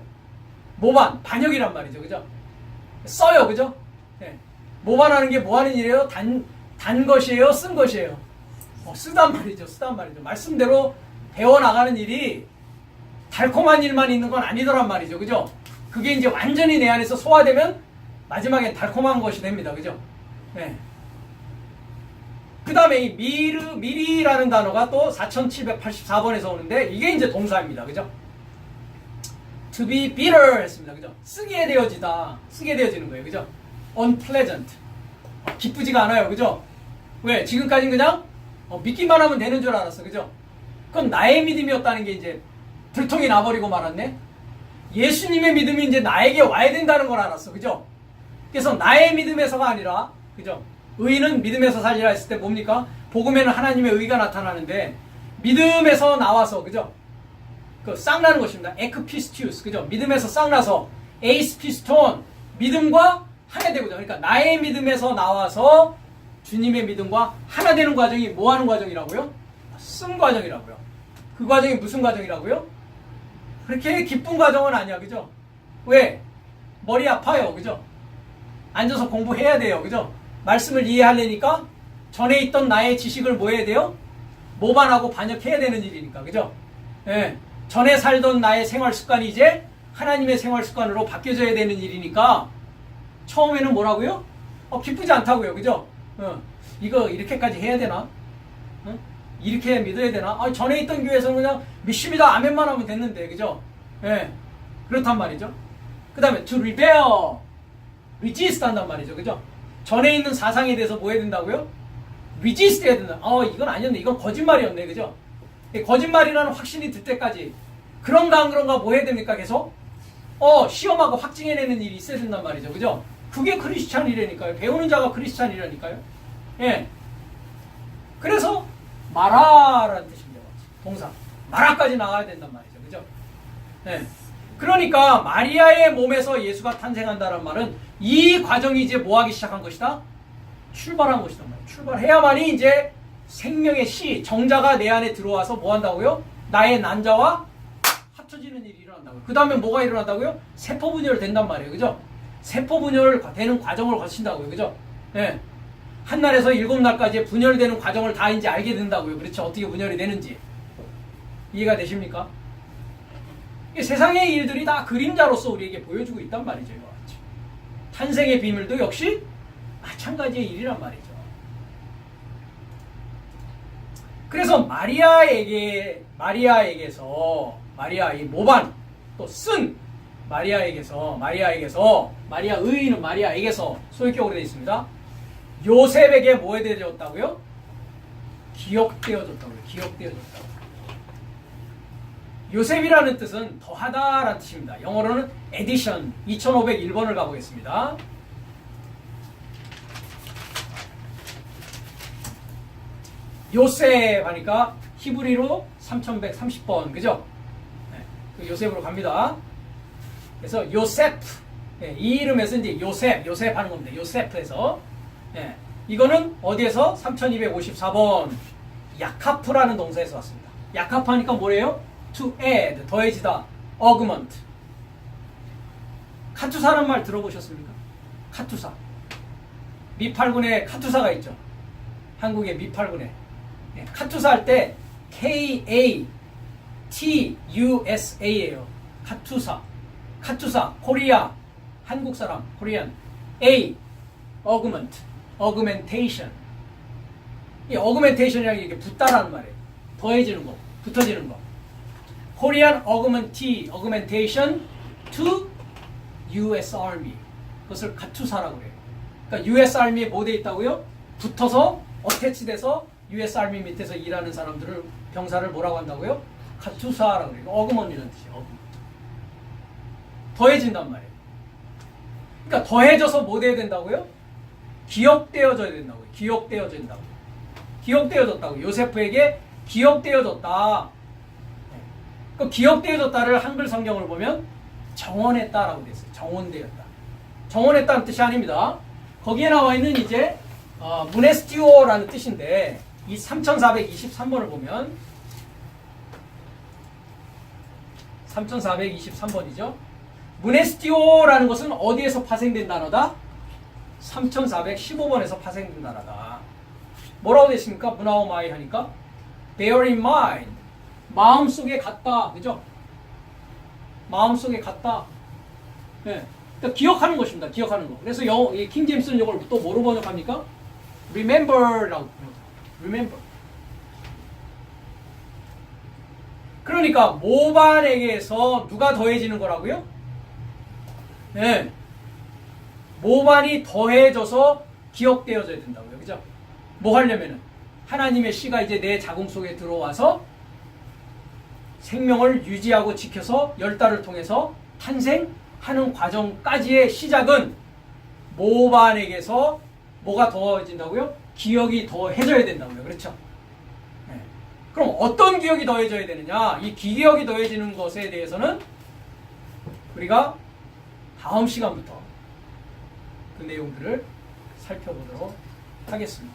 모반, 반역이란 말이죠. 그죠? 써요. 그죠? 네. 모반하는 게 뭐 하는 일이에요? 단 것이에요? 쓴 것이에요? 쓰단 말이죠. 쓰단 말이죠. 말씀대로 배워나가는 일이 달콤한 일만 있는 건 아니더란 말이죠. 그죠? 그게 이제 완전히 내 안에서 소화되면 마지막엔 달콤한 것이 됩니다. 그죠? 네. 그 다음에 이 미리라는 단어가 또 4784번에서 오는데 이게 이제 동사입니다. 그죠? To be bitter 했습니다. 그죠? 쓰게 되어지다. 쓰게 되어지는 거예요. 그죠? unpleasant. 기쁘지가 않아요. 그죠? 왜? 지금까지는 그냥 믿기만 하면 되는 줄 알았어. 그죠? 그건 나의 믿음이었다는 게 이제 들통이 나버리고 말았네. 예수님의 믿음이 이제 나에게 와야 된다는 걸 알았어. 그죠? 그래서 나의 믿음에서가 아니라 그죠? 의인은 믿음에서 살리라 했을 때 뭡니까? 복음에는 하나님의 의가 나타나는데 믿음에서 나와서 그죠? 그 쌍나는 것입니다. 에크피스티우스 그죠? 믿음에서 쌍나서 에이스피스톤 믿음과 하나 되고자. 그러니까 나의 믿음에서 나와서 주님의 믿음과 하나 되는 과정이 뭐 하는 과정이라고요? 쓴 과정이라고요. 그 과정이 무슨 과정이라고요? 그렇게 기쁜 과정은 아니야. 그죠? 왜? 머리 아파요. 그죠? 앉아서 공부해야 돼요. 그죠? 말씀을 이해하려니까 전에 있던 나의 지식을 뭐 해야 돼요? 모반하고 반역해야 되는 일이니까. 그죠? 예. 전에 살던 나의 생활 습관이 이제 하나님의 생활 습관으로 바뀌어져야 되는 일이니까 처음에는 뭐라고요? 기쁘지 않다고요. 그죠? 이거 이렇게까지 해야 되나? 이렇게 믿어야 되나? 전에 있던 교회에서는 그냥 믿습니다. 아멘만 하면 됐는데. 그죠? 예. 그렇단 말이죠. 그 다음에 to rebel, resist 한단 말이죠. 그죠? 전에 있는 사상에 대해서 뭐 해야 된다고요? resist 해야 된다. 이건 아니었네. 이건 거짓말이었네. 그죠? 거짓말이라는 확신이 들 때까지 그런가 안 그런가 뭐 해야 됩니까? 계속? 시험하고 확증해내는 일이 있어야 된단 말이죠. 그죠? 그게 크리스찬이라니까요. 배우는 자가 크리스찬이라니까요. 예. 그래서 마라라는 뜻입니다. 동사. 마라까지 나가야 된단 말이죠. 그죠? 예. 그러니까 마리아의 몸에서 예수가 탄생한다는 말은 이 과정이 이제 뭐 하기 시작한 것이다? 출발한 것이다. 출발해야만이 이제 생명의 씨, 정자가 내 안에 들어와서 뭐 한다고요? 나의 난자와 합쳐지는 일이 일어난다고요. 그 다음에 뭐가 일어난다고요? 세포 분열 된단 말이에요. 그죠? 세포 분열 되는 과정을 거친다고요. 그죠? 예. 한 날에서 7날까지 분열되는 과정을 다 이제 알게 된다고요. 그렇죠? 어떻게 분열이 되는지. 이해가 되십니까? 세상의 일들이 다 그림자로서 우리에게 보여주고 있단 말이죠. 이거 같이. 탄생의 비밀도 역시 마찬가지의 일이란 말이죠. 그래서 마리아에게서 이 모반 또 쓴 마리아에게서 마리아 의인은 마리아에게서 소유격으로 되어 있습니다. 요셉에게 뭐 해되어졌다고요? 기억되어졌다고요. 기억되어졌다고. 요셉이라는 뜻은 더하다라는 뜻입니다. 영어로는 에디션 2501번을 가보겠습니다. 요셉 하니까 히브리로 3130번 그죠? 네, 그 요셉으로 갑니다. 그래서 요세프 이 이름에서 이제 요셉 하는 겁니다. 요세프에서 이거는 어디에서? 3254번 야카프라는 동사에서 왔습니다. 야카프 하니까 뭐래요? to add, 더해지다, augment. 카투사라는 말 들어보셨습니까? 카투사. 미팔군에 카투사가 있죠. 한국의 미팔군에. 카투사 할 때 KATUSA예요. 카투사. 코리아. 한국 사람. 코리안. A. augmentation. 이 augmentation이라는 게 이렇게 붙다라는 말이에요. 더해지는 거, 붙어지는 거. Korean augmentation to US Army. 그것을 카투사라고 그래요. 그러니까 US Army에 뭐 돼 있다고요? 붙어서 어태치돼서 US Army 밑에서 일하는 사람들을 병사를 뭐라고 한다고요? 카투사라고 그래요. 어그먼이라는 뜻이에요. 더해진단 말이에요. 그러니까 더해져서 뭐 돼야 된다고요? 기억되어져야 된다고요. 기억되어졌다고. 요세프에게 기억되어졌다. 그 기억되어졌다를 한글 성경을 보면 정원했다라고 되어 있어요. 정원되었다. 정원했다는 뜻이 아닙니다. 거기에 나와 있는 이제 무네스티오라는 뜻인데 이 3423번을 보면 3423번이죠. 무네스티오라는 것은 어디에서 파생된 단어다? 3415번에서 파생된 단어다. 뭐라고 됐습니까? 문화오마이 하니까 bear in mind. 마음속에 갖다. 그죠? 마음속에 갖다. 네. 그러니까 기억하는 것입니다. 기억하는 거. 그래서 이 킹제임스는 이걸 또 뭐로 번역합니까? remember라고. remember. 그러니까 모반에게서 누가 더해지는 거라고요? 네. 모반이 더해져서 기억되어져야 된다고요. 그죠? 뭐 하려면은 하나님의 씨가 이제 내 자궁 속에 들어와서 생명을 유지하고 지켜서 10달을 통해서 탄생하는 과정까지의 시작은 모반에게서 뭐가 더해진다고요? 기억이 더해져야 된다고요. 그렇죠? 네. 그럼 어떤 기억이 더해져야 되느냐? 이 기억이 더해지는 것에 대해서는 우리가 다음 시간부터 그 내용들을 살펴보도록 하겠습니다.